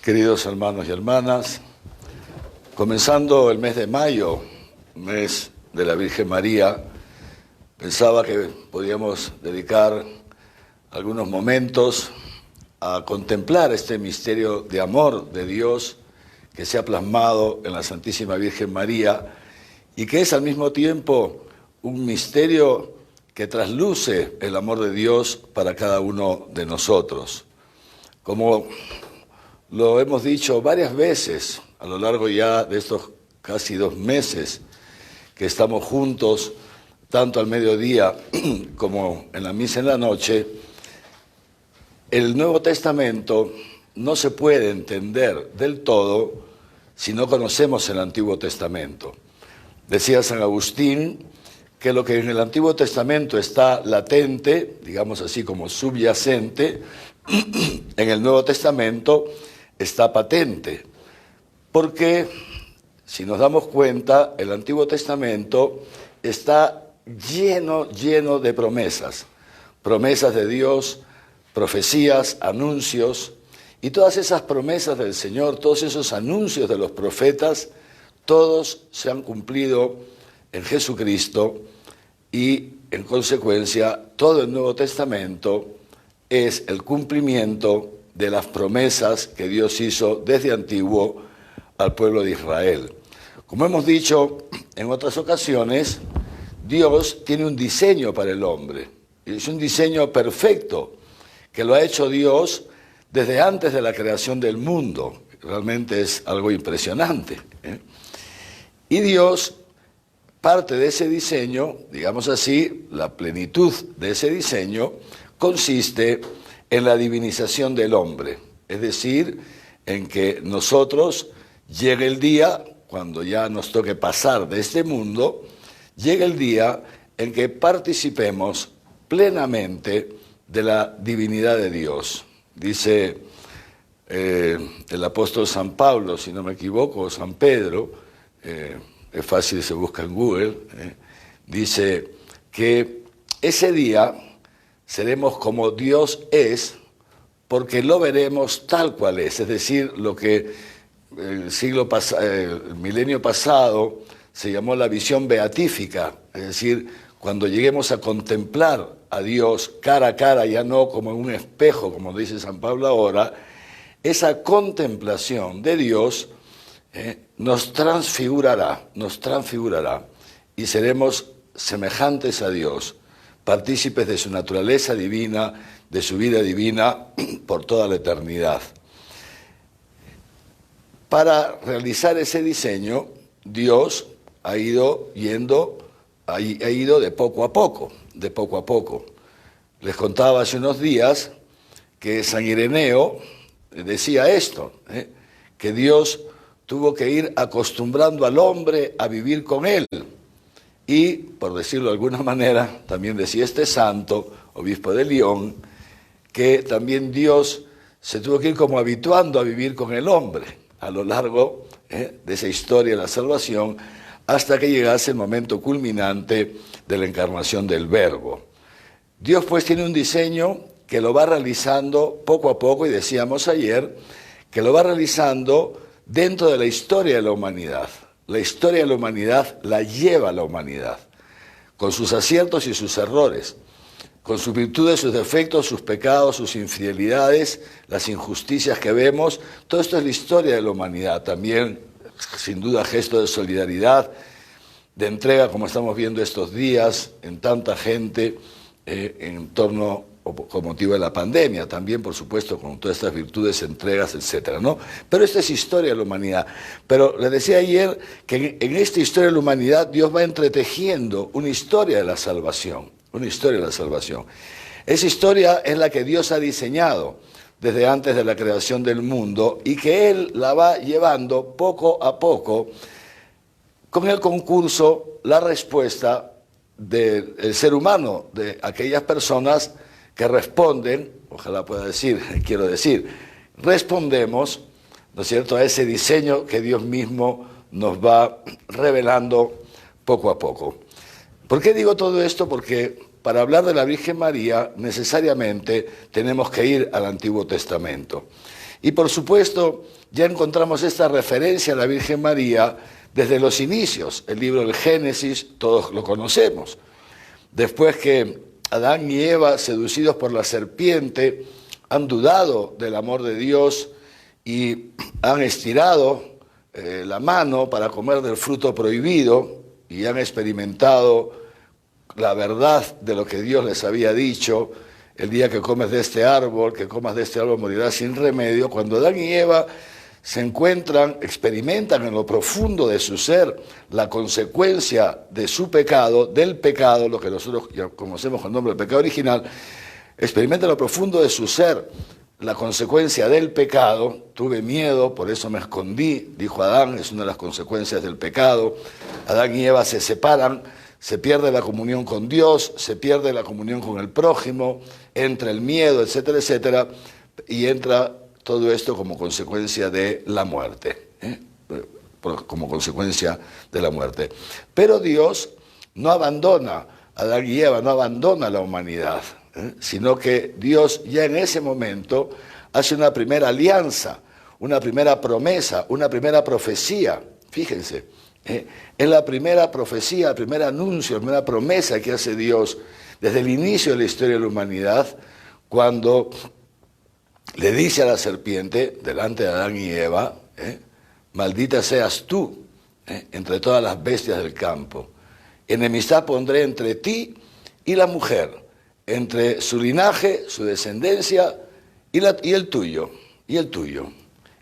Queridos hermanos y hermanas, comenzando el mes de mayo, mes de la Virgen María, pensaba que podíamos dedicar algunos momentos a contemplar este misterio de amor de Dios que se ha plasmado en la Santísima Virgen María y que es al mismo tiempo un misterio que trasluce el amor de Dios para cada uno de nosotros. Como lo hemos dicho varias veces a lo largo ya de estos casi 2 meses que estamos juntos, tanto al mediodía como en la misa en la noche, el Nuevo Testamento no se puede entender del todo si no conocemos el Antiguo Testamento. Decía San Agustín que lo que en el Antiguo Testamento está latente, digamos así como subyacente, en el Nuevo Testamento está patente, porque si nos damos cuenta, el Antiguo Testamento está lleno de promesas, promesas de Dios, profecías, anuncios, y todas esas promesas del Señor, todos esos anuncios de los profetas, todos se han cumplido en Jesucristo y, en consecuencia, todo el Nuevo Testamento es el cumplimiento de las promesas que Dios hizo desde antiguo al pueblo de Israel. Como hemos dicho en otras ocasiones, Dios tiene un diseño para el hombre. Es un diseño perfecto que lo ha hecho Dios desde antes de la creación del mundo. Realmente es algo impresionante, ¿eh? Y Dios, parte de ese diseño, digamos así, la plenitud de ese diseño, consiste en la divinización del hombre, es decir, en que nosotros llegue el día, cuando ya nos toque pasar de este mundo, llegue el día en que participemos plenamente de la divinidad de Dios. Dice el apóstol San Pablo, si no me equivoco, San Pedro, es fácil, se busca en Google, dice que ese día seremos como Dios es, porque lo veremos tal cual es decir, lo que el milenio pasado se llamó la visión beatífica, es decir, cuando lleguemos a contemplar a Dios cara a cara, ya no como en un espejo, como dice San Pablo ahora, esa contemplación de Dios nos transfigurará y seremos semejantes a Dios, partícipes de su naturaleza divina, de su vida divina por toda la eternidad. Para realizar ese diseño, Dios ha ido de poco a poco. Les contaba hace unos días que San Ireneo decía esto, que Dios tuvo que ir acostumbrando al hombre a vivir con él. Y, por decirlo de alguna manera, también decía este santo, obispo de Lyon, que también Dios se tuvo que ir como habituando a vivir con el hombre a lo largo de esa historia de la salvación, hasta que llegase el momento culminante de la encarnación del Verbo. Dios pues tiene un diseño que lo va realizando poco a poco, y decíamos ayer, que lo va realizando dentro de la historia de la humanidad. La historia de la humanidad la lleva la humanidad, con sus aciertos y sus errores, con sus virtudes, sus defectos, sus pecados, sus infidelidades, las injusticias que vemos. Todo esto es la historia de la humanidad. También, sin duda, gesto de solidaridad, de entrega, como estamos viendo estos días, en tanta gente en torno o con motivo de la pandemia, también, por supuesto, con todas estas virtudes, entregas, etcétera, ¿no? Pero esta es historia de la humanidad. Pero les decía ayer que en esta historia de la humanidad Dios va entretejiendo una historia de la salvación, Esa historia es la que Dios ha diseñado desde antes de la creación del mundo y que Él la va llevando poco a poco con el concurso, la respuesta del ser humano, de aquellas personas que responden, ojalá pueda decir, quiero decir, respondemos, ¿no es cierto?, a ese diseño que Dios mismo nos va revelando poco a poco. ¿Por qué digo todo esto? Porque para hablar de la Virgen María necesariamente tenemos que ir al Antiguo Testamento. Y por supuesto, ya encontramos esta referencia a la Virgen María desde los inicios. El libro del Génesis, todos lo conocemos. Después que Adán y Eva, seducidos por la serpiente, han dudado del amor de Dios y han estirado la mano para comer del fruto prohibido y han experimentado la verdad de lo que Dios les había dicho: el día que comas de este árbol, que comas de este árbol morirás sin remedio. Cuando Adán y Eva se encuentran, experimentan en lo profundo de su ser la consecuencia de su pecado, del pecado, lo que nosotros ya conocemos con el nombre del pecado original, experimentan en lo profundo de su ser la consecuencia del pecado. Tuve miedo, por eso me escondí, dijo Adán, es una de las consecuencias del pecado. Adán y Eva se separan, se pierde la comunión con Dios, se pierde la comunión con el prójimo, entra el miedo, etcétera, etcétera, y entra todo esto como consecuencia de la muerte, como consecuencia de la muerte. Pero Dios no abandona a Adán y Eva, no abandona a la humanidad, sino que Dios ya en ese momento hace una primera alianza, una primera promesa, una primera profecía. Fíjense, es la primera profecía, el primer anuncio, la primera promesa que hace Dios desde el inicio de la historia de la humanidad, cuando le dice a la serpiente, delante de Adán y Eva, maldita seas tú entre todas las bestias del campo. Enemistad pondré entre ti y la mujer, entre su linaje, su descendencia y el tuyo, y el tuyo.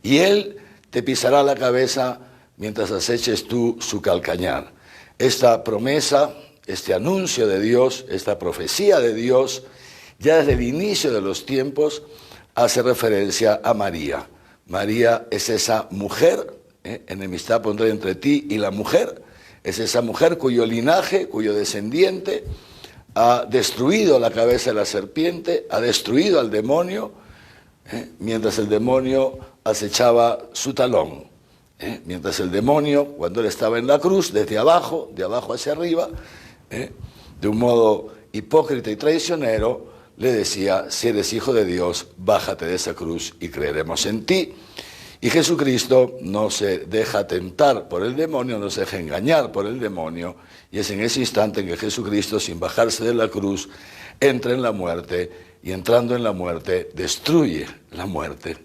Y él te pisará la cabeza mientras aceches tú su calcañar. Esta promesa, este anuncio de Dios, esta profecía de Dios, ya desde el inicio de los tiempos, hace referencia a María. María es esa mujer, enemistad pondré entre ti y la mujer, es esa mujer cuyo linaje, cuyo descendiente ha destruido la cabeza de la serpiente, ha destruido al demonio, mientras el demonio acechaba su talón. Mientras el demonio, cuando él estaba en la cruz, desde abajo, de abajo hacia arriba, de un modo hipócrita y traicionero, le decía: si eres hijo de Dios, bájate de esa cruz y creeremos en ti. Y Jesucristo no se deja tentar por el demonio, no se deja engañar por el demonio, y es en ese instante en que Jesucristo, sin bajarse de la cruz, entra en la muerte, y entrando en la muerte, destruye la muerte,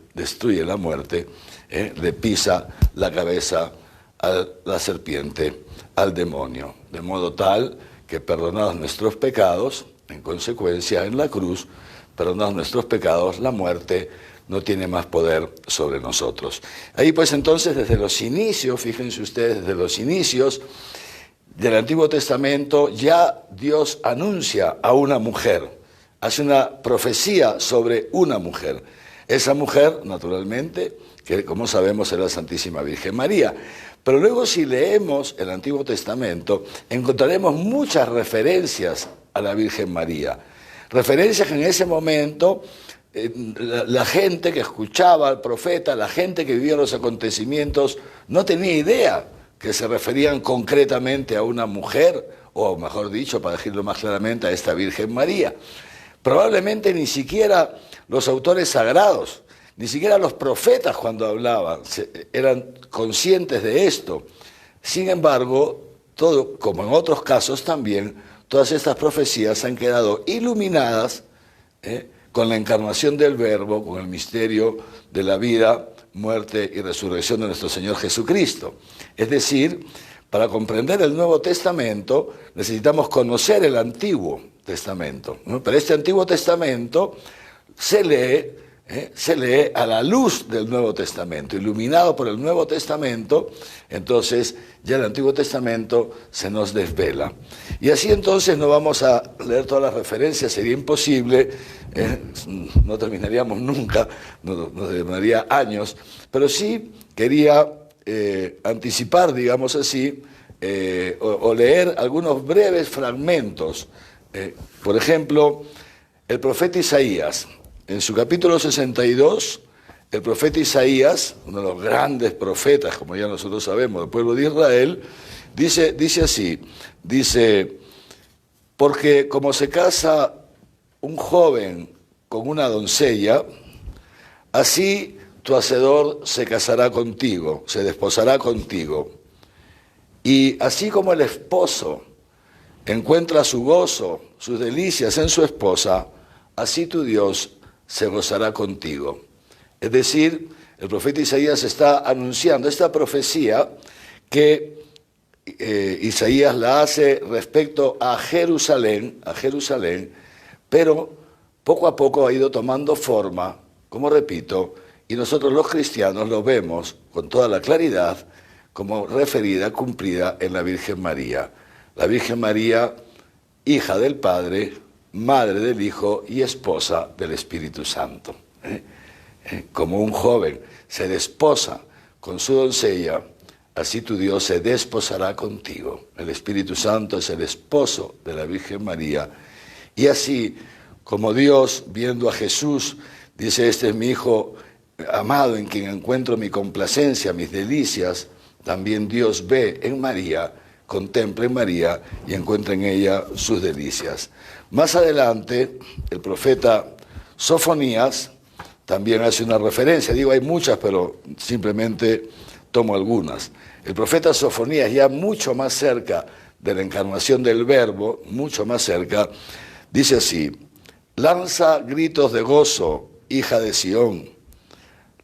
le pisa la cabeza a la serpiente, al demonio, de modo tal que, perdonados nuestros pecados, en consecuencia, en la cruz, perdonados nuestros pecados, la muerte no tiene más poder sobre nosotros. Ahí pues entonces, desde los inicios, fíjense ustedes, desde los inicios del Antiguo Testamento, ya Dios anuncia a una mujer, hace una profecía sobre una mujer. Esa mujer, naturalmente, que como sabemos es la Santísima Virgen María. Pero luego, si leemos el Antiguo Testamento, encontraremos muchas referencias a la Virgen María. Referencias que en ese momento la gente que escuchaba al profeta, la gente que vivía los acontecimientos, no tenía idea que se referían concretamente a una mujer, o mejor dicho, para decirlo más claramente, a esta Virgen María. Probablemente ni siquiera los autores sagrados, ni siquiera los profetas, cuando hablaban, eran conscientes de esto. Sin embargo, todo, como en otros casos también, todas estas profecías han quedado iluminadas con la encarnación del Verbo, con el misterio de la vida, muerte y resurrección de nuestro Señor Jesucristo. Es decir, para comprender el Nuevo Testamento necesitamos conocer el Antiguo Testamento, ¿no? Pero este Antiguo Testamento se lee a la luz del Nuevo Testamento, iluminado por el Nuevo Testamento. Entonces ya el Antiguo Testamento se nos desvela. Y así entonces no vamos a leer todas las referencias, sería imposible, no terminaríamos nunca, nos demoraría años, pero sí quería anticipar, digamos así, o leer algunos breves fragmentos. Por ejemplo, el profeta Isaías, en su capítulo 62, el profeta Isaías, uno de los grandes profetas, como ya nosotros sabemos, del pueblo de Israel, dice así, porque como se casa un joven con una doncella, así tu hacedor se casará contigo, se desposará contigo. Y así como el esposo encuentra su gozo, sus delicias en su esposa, así tu Dios se gozará contigo. Es decir, el profeta Isaías está anunciando esta profecía que Isaías la hace respecto a Jerusalén, pero poco a poco ha ido tomando forma, como repito, y nosotros los cristianos lo vemos con toda la claridad como referida, cumplida en la Virgen María. La Virgen María, hija del Padre, madre del Hijo y esposa del Espíritu Santo. Como un joven se desposa con su doncella, así tu Dios se desposará contigo. El Espíritu Santo es el esposo de la Virgen María. Y así como Dios, viendo a Jesús, dice: este es mi Hijo amado en quien encuentro mi complacencia, mis delicias, también Dios ve en María, contempla en María y encuentra en ella sus delicias. Más adelante, el profeta Sofonías también hace una referencia. Digo, hay muchas, pero simplemente tomo algunas. El profeta Sofonías, ya mucho más cerca de la encarnación del Verbo, mucho más cerca, dice así: lanza gritos de gozo, hija de Sión.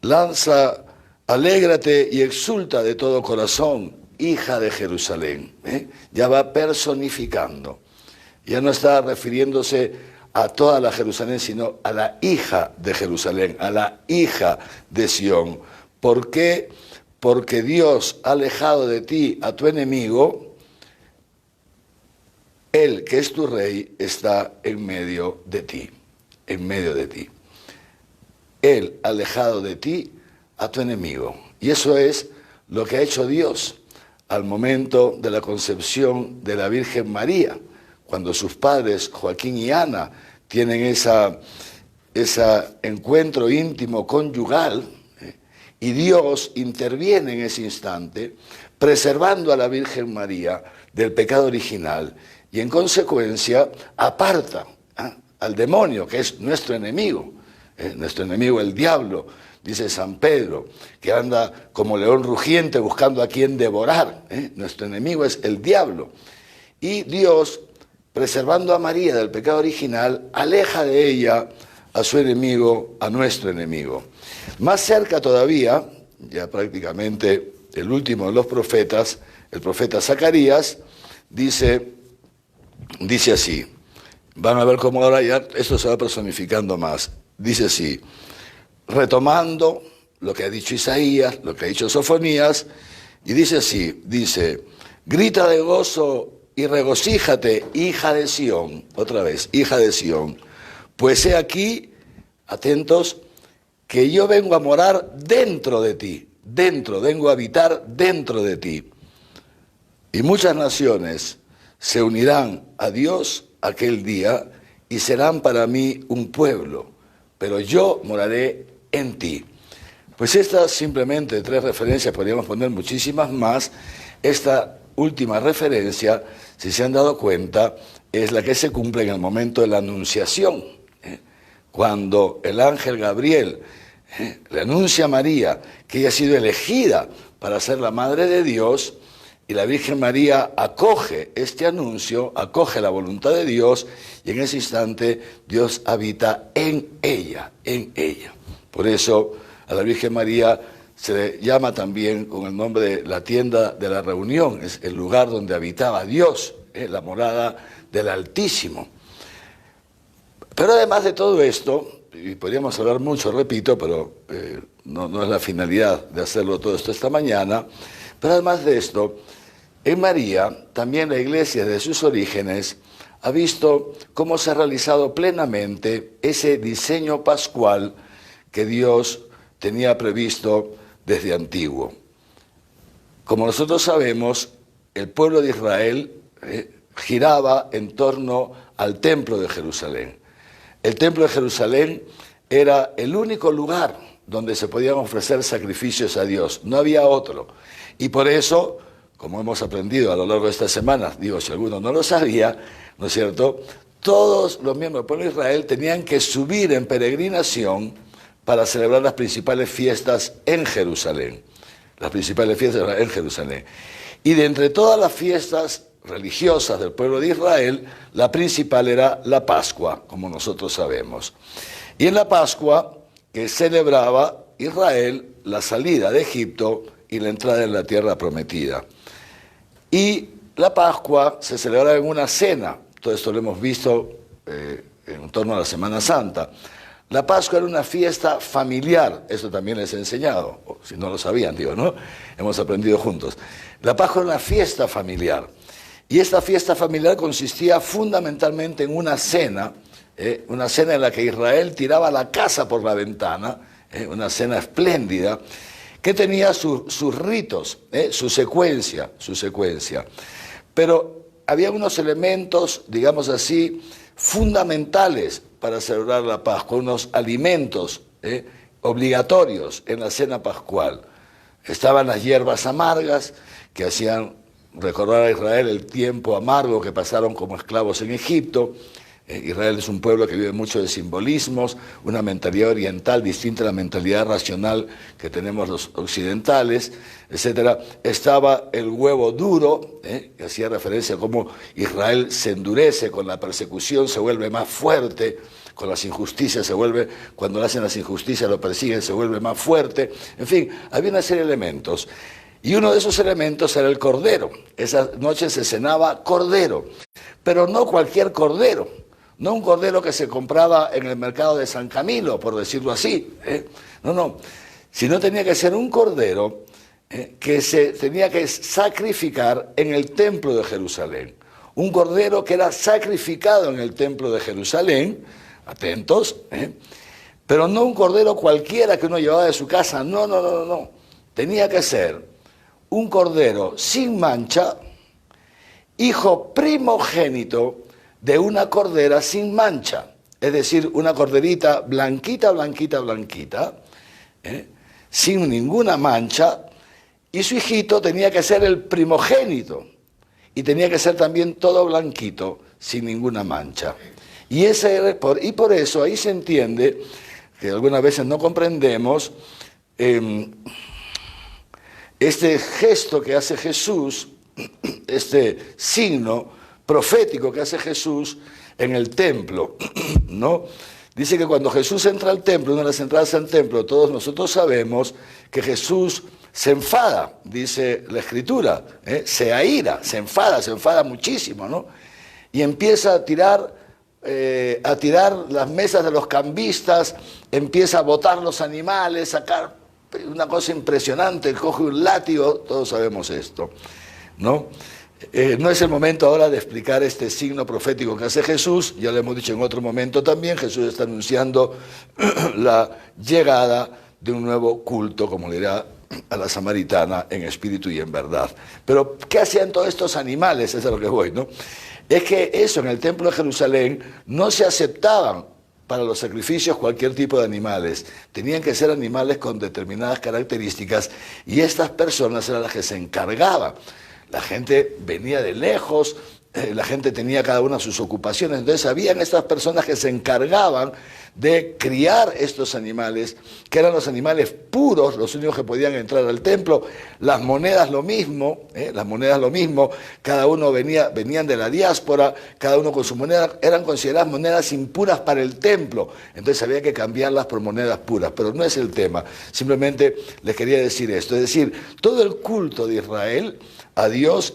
Lanza, alégrate y exulta de todo corazón, hija de Jerusalén. Ya va personificando. Ya no está refiriéndose a toda la Jerusalén, sino a la hija de Jerusalén, a la hija de Sión. ¿Por qué? Porque Dios ha alejado de ti a tu enemigo. Él, que es tu rey, está en medio de ti, en medio de ti. Él ha alejado de ti a tu enemigo. Y eso es lo que ha hecho Dios al momento de la concepción de la Virgen María, cuando sus padres, Joaquín y Ana, tienen ese encuentro íntimo conyugal, y Dios interviene en ese instante, preservando a la Virgen María del pecado original, y en consecuencia aparta al demonio, que es nuestro enemigo el diablo, dice San Pedro, que anda como león rugiente buscando a quien devorar. Nuestro enemigo es el diablo. Y Dios, preservando a María del pecado original, aleja de ella a su enemigo, a nuestro enemigo. Más cerca todavía, ya prácticamente el último de los profetas, el profeta Zacarías, dice así. Van a ver cómo ahora ya esto se va personificando más. Dice así, retomando lo que ha dicho Isaías, lo que ha dicho Sofonías, y dice así, dice: grita de gozo y regocíjate, hija de Sión, otra vez, hija de Sión, pues he aquí, atentos, que yo vengo a morar dentro de ti, vengo a habitar dentro de ti. Y muchas naciones se unirán a Dios aquel día y serán para mí un pueblo, pero yo moraré en ti. Pues estas simplemente 3 referencias, podríamos poner muchísimas más. Esta última referencia, si se han dado cuenta, es la que se cumple en el momento de la anunciación, cuando el ángel Gabriel le anuncia a María que ella ha sido elegida para ser la madre de Dios, y la Virgen María acoge este anuncio, acoge la voluntad de Dios, y en ese instante Dios habita en ella, en ella. Por eso a la Virgen María se le llama también con el nombre de la tienda de la reunión, es el lugar donde habitaba Dios, la morada del Altísimo. Pero además de todo esto, y podríamos hablar mucho, repito, pero no es la finalidad de hacerlo todo esto esta mañana, pero además de esto, en María, también la Iglesia desde sus orígenes ha visto cómo se ha realizado plenamente ese diseño pascual que Dios tenía previsto desde antiguo. Como nosotros sabemos, el pueblo de Israel giraba en torno al templo de Jerusalén. El templo de Jerusalén era el único lugar donde se podían ofrecer sacrificios a Dios, no había otro. Y por eso, como hemos aprendido a lo largo de estas semanas, digo, si alguno no lo sabía, ¿no es cierto?, todos los miembros del pueblo de Israel tenían que subir en peregrinación para celebrar las principales fiestas en Jerusalén. Las principales fiestas en Jerusalén. Y de entre todas las fiestas religiosas del pueblo de Israel, la principal era la Pascua, como nosotros sabemos. Y en la Pascua, que celebraba Israel la salida de Egipto y la entrada en la tierra prometida. Y la Pascua se celebraba en una cena, todo esto lo hemos visto en torno a la Semana Santa. La Pascua era una fiesta familiar, eso también les he enseñado, o si no lo sabían, digo, ¿no? Hemos aprendido juntos. La Pascua era una fiesta familiar, y esta fiesta familiar consistía fundamentalmente en una cena en la que Israel tiraba la casa por la ventana, una cena espléndida, que tenía sus ritos, su secuencia. Pero había unos elementos, digamos así, fundamentales para celebrar la Pascua, unos alimentos obligatorios en la cena pascual. Estaban las hierbas amargas que hacían recordar a Israel el tiempo amargo que pasaron como esclavos en Egipto. Israel es un pueblo que vive mucho de simbolismos, una mentalidad oriental distinta a la mentalidad racional que tenemos los occidentales, etc. Estaba el huevo duro, que hacía referencia a cómo Israel se endurece con la persecución, se vuelve más fuerte, con las injusticias se vuelve, cuando le hacen las injusticias lo persiguen, se vuelve más fuerte. En fin, había una serie de elementos. Y uno de esos elementos era el cordero. Esa noche se cenaba cordero, pero no cualquier cordero. No un cordero que se compraba en el mercado de San Camilo, por decirlo así. No, sino tenía que ser un cordero que se tenía que sacrificar en el templo de Jerusalén. Un cordero que era sacrificado en el templo de Jerusalén, atentos, pero no un cordero cualquiera que uno llevaba de su casa, no. Tenía que ser un cordero sin mancha, hijo primogénito de una cordera sin mancha, es decir, una corderita blanquita, sin ninguna mancha, y su hijito tenía que ser el primogénito, y tenía que ser también todo blanquito, sin ninguna mancha. Y por eso ahí se entiende, que algunas veces no comprendemos, este gesto que hace Jesús, este signo profético que hace Jesús en el templo, ¿no? Dice que cuando Jesús entra al templo, una de las entradas al templo, todos nosotros sabemos que Jesús se enfada, dice la Escritura, se aira, se enfada muchísimo, ¿no? Y empieza a tirar las mesas de los cambistas, empieza a botar los animales, sacar una cosa impresionante, coge un látigo, todos sabemos esto, ¿no? No es el momento ahora de explicar este signo profético que hace Jesús, ya lo hemos dicho en otro momento también, Jesús está anunciando la llegada de un nuevo culto, como le dirá a la samaritana, en espíritu y en verdad. Pero, ¿qué hacían todos estos animales? Eso es a lo que voy, ¿no? Es que eso, en el templo de Jerusalén, no se aceptaban para los sacrificios cualquier tipo de animales. Tenían que ser animales con determinadas características, y estas personas eran las que se encargaban. La gente venía de lejos, la gente tenía cada una sus ocupaciones, entonces habían estas personas que se encargaban de criar estos animales, que eran los animales puros, los únicos que podían entrar al templo. Las monedas lo mismo, cada uno venían de la diáspora, cada uno con su moneda, eran consideradas monedas impuras para el templo, entonces había que cambiarlas por monedas puras, pero no es el tema, simplemente les quería decir esto, es decir, todo el culto de Israel a Dios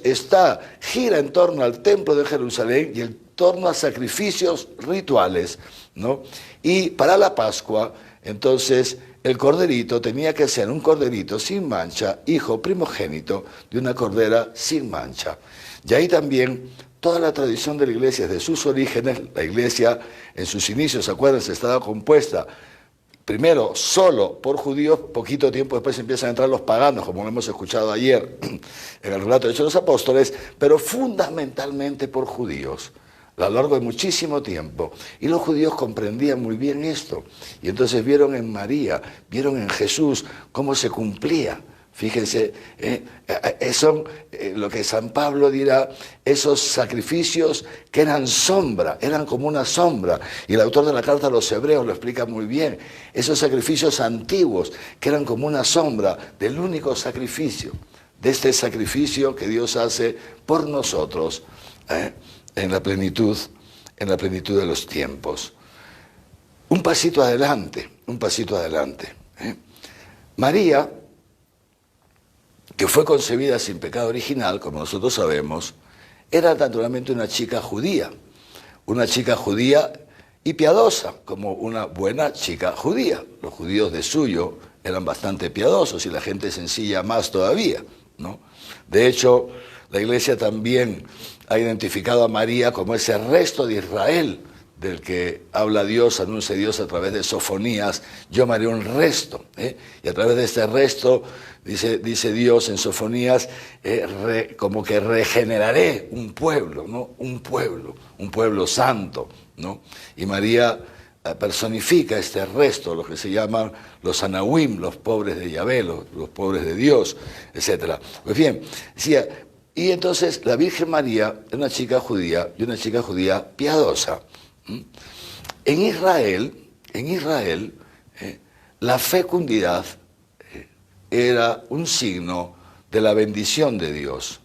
gira en torno al templo de Jerusalén y en torno a sacrificios rituales, ¿no? Y para la Pascua, entonces, el corderito tenía que ser un corderito sin mancha, hijo primogénito de una cordera sin mancha. Y ahí también toda la tradición de la iglesia, desde sus orígenes, la iglesia en sus inicios, acuérdense, estaba compuesta primero solo por judíos, poquito tiempo después empiezan a entrar los paganos, como lo hemos escuchado ayer en el relato de Hechos de los Apóstoles, pero fundamentalmente por judíos, a lo largo de muchísimo tiempo. Y los judíos comprendían muy bien esto, y entonces vieron en María, vieron en Jesús cómo se cumplía Fíjense, son lo que San Pablo dirá, esos sacrificios que eran sombra, eran como una sombra. Y el autor de la carta a los Hebreos lo explica muy bien. Esos sacrificios antiguos que eran como una sombra del único sacrificio, de este sacrificio que Dios hace por nosotros en la plenitud de los tiempos. Un pasito adelante, un pasito adelante. María, que fue concebida sin pecado original, como nosotros sabemos, era naturalmente una chica judía y piadosa, como una buena chica judía. Los judíos de suyo eran bastante piadosos y la gente sencilla más todavía, ¿no? De hecho, la Iglesia también ha identificado a María como ese resto de Israel del que habla Dios, anuncia Dios a través de Sofonías. Yo me haré un resto, y a través de este resto dice Dios en Sofonías, como que regeneraré un pueblo, ¿no? Un pueblo santo, ¿no? Y María personifica este resto, lo que se llaman los Anahuim, los pobres de Yahvé, los pobres de Dios, etc. Pues bien, decía, y entonces la Virgen María es una chica judía y una chica judía piadosa. En Israel, la fecundidad era un signo de la bendición de Dios,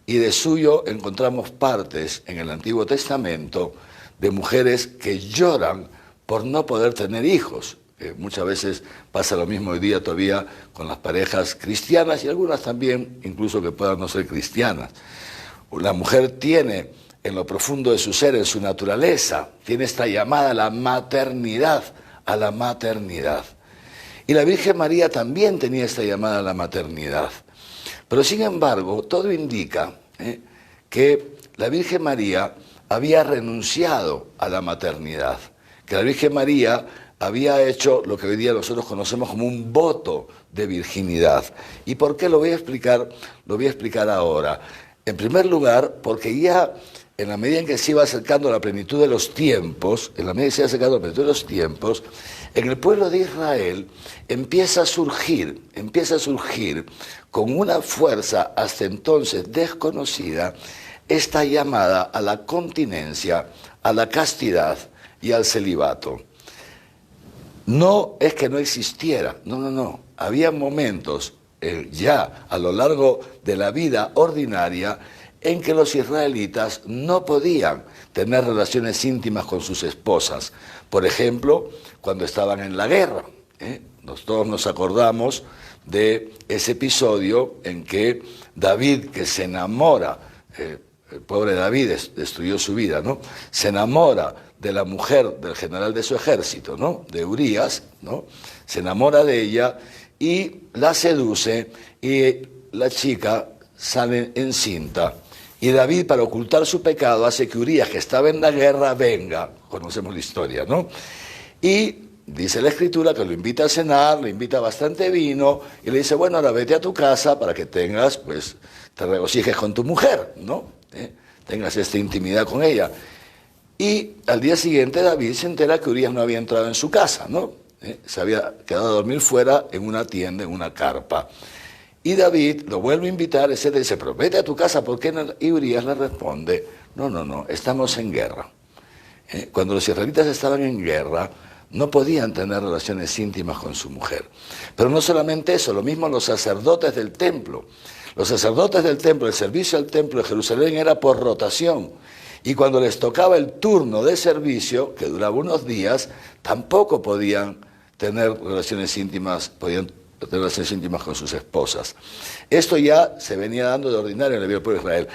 y de suyo encontramos partes en el Antiguo Testamento de mujeres que lloran por no poder tener hijos. Muchas veces pasa lo mismo hoy día todavía con las parejas cristianas y algunas también, incluso que puedan no ser cristianas. La mujer tiene en lo profundo de su ser, en su naturaleza, tiene esta llamada a la maternidad, Y la Virgen María también tenía esta llamada a la maternidad. Pero sin embargo, todo indica que la Virgen María había renunciado a la maternidad, que la Virgen María había hecho lo que hoy día nosotros conocemos como un voto de virginidad. ¿Y por qué lo voy a explicar? Lo voy a explicar ahora. En primer lugar, porque ya en la medida en que se iba acercando a la plenitud de los tiempos, en el pueblo de Israel empieza a surgir con una fuerza hasta entonces desconocida esta llamada a la continencia, a la castidad y al celibato. No es que no existiera, no. Había momentos ya a lo largo de la vida ordinaria en que los israelitas no podían tener relaciones íntimas con sus esposas. Por ejemplo, cuando estaban en la guerra. Todos nos acordamos de ese episodio en que David, que se enamora, el pobre David destruyó su vida, ¿no? Se enamora de la mujer del general de su ejército, ¿no? De Urías, ¿no? Se enamora de ella y la seduce, y la chica sale encinta. Y David, para ocultar su pecado, hace que Urías, que estaba en la guerra, venga. Conocemos la historia, ¿no? Y dice la Escritura que lo invita a cenar, le invita bastante vino, y le dice, bueno, ahora vete a tu casa para que tengas, pues, te regocijes con tu mujer, ¿no? Tengas esta intimidad con ella. Y al día siguiente David se entera que Urías no había entrado en su casa, ¿no? Se había quedado a dormir fuera en una tienda, en una carpa. Y David lo vuelve a invitar, etc. Y dice, pero vete a tu casa, ¿por qué no? Y Urías le responde, no, estamos en guerra. Cuando los israelitas estaban en guerra, no podían tener relaciones íntimas con su mujer. Pero no solamente eso, lo mismo los sacerdotes del templo. Los sacerdotes del templo, el servicio al templo de Jerusalén era por rotación. Y cuando les tocaba el turno de servicio, que duraba unos días, tampoco podían tener relaciones íntimas con sus esposas. Esto ya se venía dando de ordinario en el pueblo de Israel.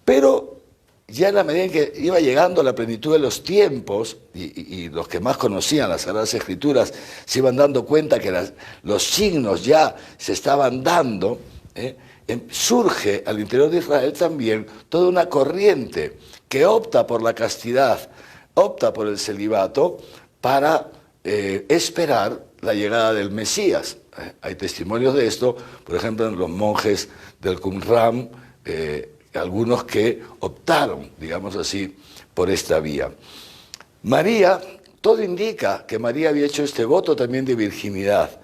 Pero ya en la medida en que iba llegando a la plenitud de los tiempos, y los que más conocían las Sagradas Escrituras se iban dando cuenta que los signos ya se estaban dando, surge al interior de Israel también toda una corriente que opta por la castidad, opta por el celibato para esperar la llegada del Mesías. Hay testimonios de esto, por ejemplo, en los monjes del Qumran, algunos que optaron, digamos así, por esta vía. María, todo indica que María había hecho este voto también de virginidad.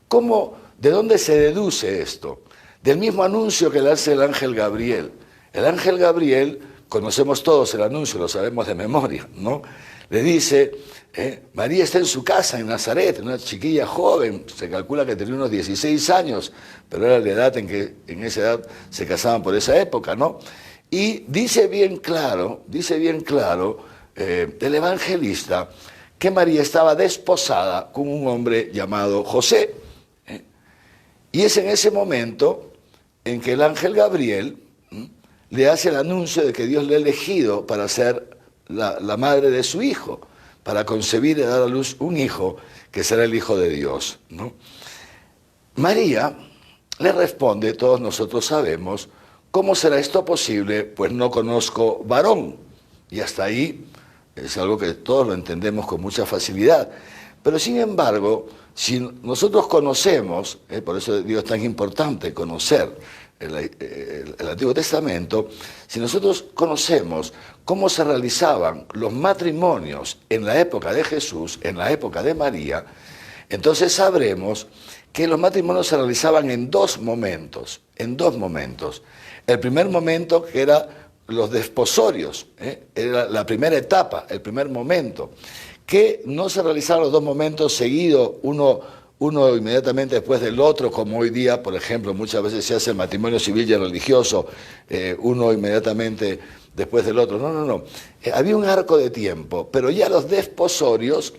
¿Cómo, de dónde se deduce esto? del mismo anuncio que le hace el ángel Gabriel. El ángel Gabriel, conocemos todos el anuncio, lo sabemos de memoria, ¿no? Le dice, María está en su casa en Nazaret, una chiquilla joven, se calcula que tenía unos 16 años, pero era la edad en que en esa edad se casaban por esa época, ¿no? Y dice bien claro el evangelista que María estaba desposada con un hombre llamado José. Y es en ese momento en que el ángel Gabriel le hace el anuncio de que Dios le ha elegido para ser la madre de su hijo, para concebir y dar a luz un hijo que será el Hijo de Dios, ¿no? María le responde, todos nosotros sabemos, ¿cómo será esto posible? Pues no conozco varón. Y hasta ahí es algo que todos lo entendemos con mucha facilidad. Pero sin embargo, si nosotros conocemos, por eso Dios es tan importante conocer el Antiguo Testamento, si nosotros conocemos cómo se realizaban los matrimonios en la época de Jesús, en la época de María, entonces sabremos que los matrimonios se realizaban en dos momentos. El primer momento, que era los desposorios, era la primera etapa, el primer momento, que no se realizaban los dos momentos seguidos, uno inmediatamente después del otro, como hoy día, por ejemplo, muchas veces se hace el matrimonio civil y religioso, uno inmediatamente después del otro. No. Había un arco de tiempo, pero ya los desposorios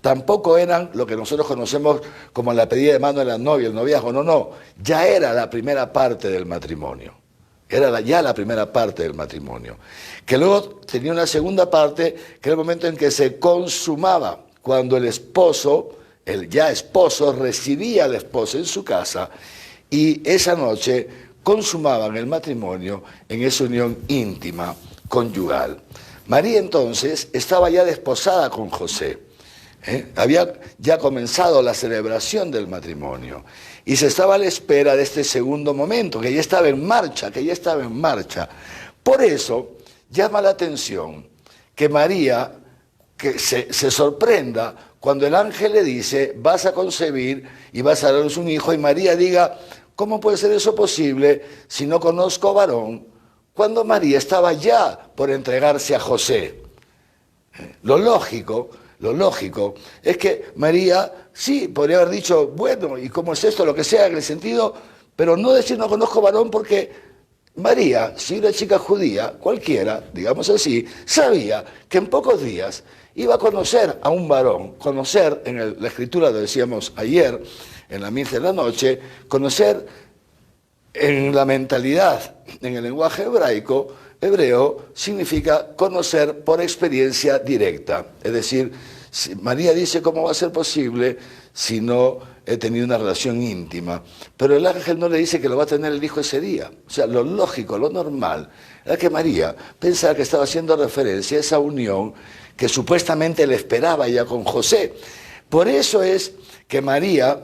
tampoco eran lo que nosotros conocemos como la pedida de mano de la novia, el noviazgo. No, ya era la primera parte del matrimonio. Era ya la primera parte del matrimonio. Que luego tenía una segunda parte, que era el momento en que se consumaba, cuando el esposo, el ya esposo, recibía a la esposa en su casa y esa noche consumaban el matrimonio en esa unión íntima, conyugal. María entonces estaba ya desposada con José. Había ya comenzado la celebración del matrimonio y se estaba a la espera de este segundo momento, que ya estaba en marcha. Por eso llama la atención que María se sorprenda cuando el ángel le dice, vas a concebir y vas a dar un hijo, y María diga, ¿cómo puede ser eso posible si no conozco varón? Cuando María estaba ya por entregarse a José. Lo lógico es que María, sí, podría haber dicho, bueno, ¿y cómo es esto? Lo que sea, en el sentido, pero no decir no conozco varón, porque María, si una chica judía, cualquiera, digamos así, sabía que en pocos días iba a conocer a un varón, conocer, la escritura lo decíamos ayer, en la misa de la noche, conocer en la mentalidad, en el lenguaje hebreo, significa conocer por experiencia directa. Es decir, María dice, ¿cómo va a ser posible si no he tenido una relación íntima? Pero el ángel no le dice que lo va a tener el hijo ese día. O sea, lo lógico, lo normal, era que María pensaba que estaba haciendo referencia a esa unión que supuestamente le esperaba ya con José. Por eso es que María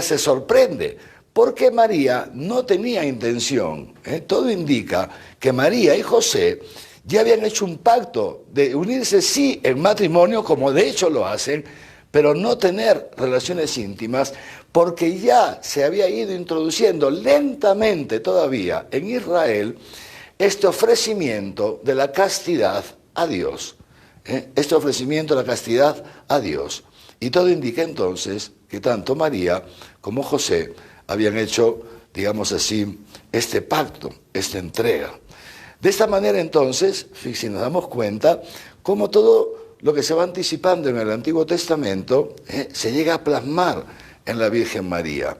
se sorprende, porque María no tenía intención. Todo indica que María y José ya habían hecho un pacto de unirse, sí, en matrimonio, como de hecho lo hacen, pero no tener relaciones íntimas, porque ya se había ido introduciendo lentamente todavía en Israel este ofrecimiento de la castidad a Dios. Este ofrecimiento de la castidad a Dios. Y todo indica entonces que tanto María como José habían hecho, digamos así, este pacto, esta entrega. De esta manera entonces, si nos damos cuenta, cómo todo lo que se va anticipando en el Antiguo Testamento se llega a plasmar en la Virgen María.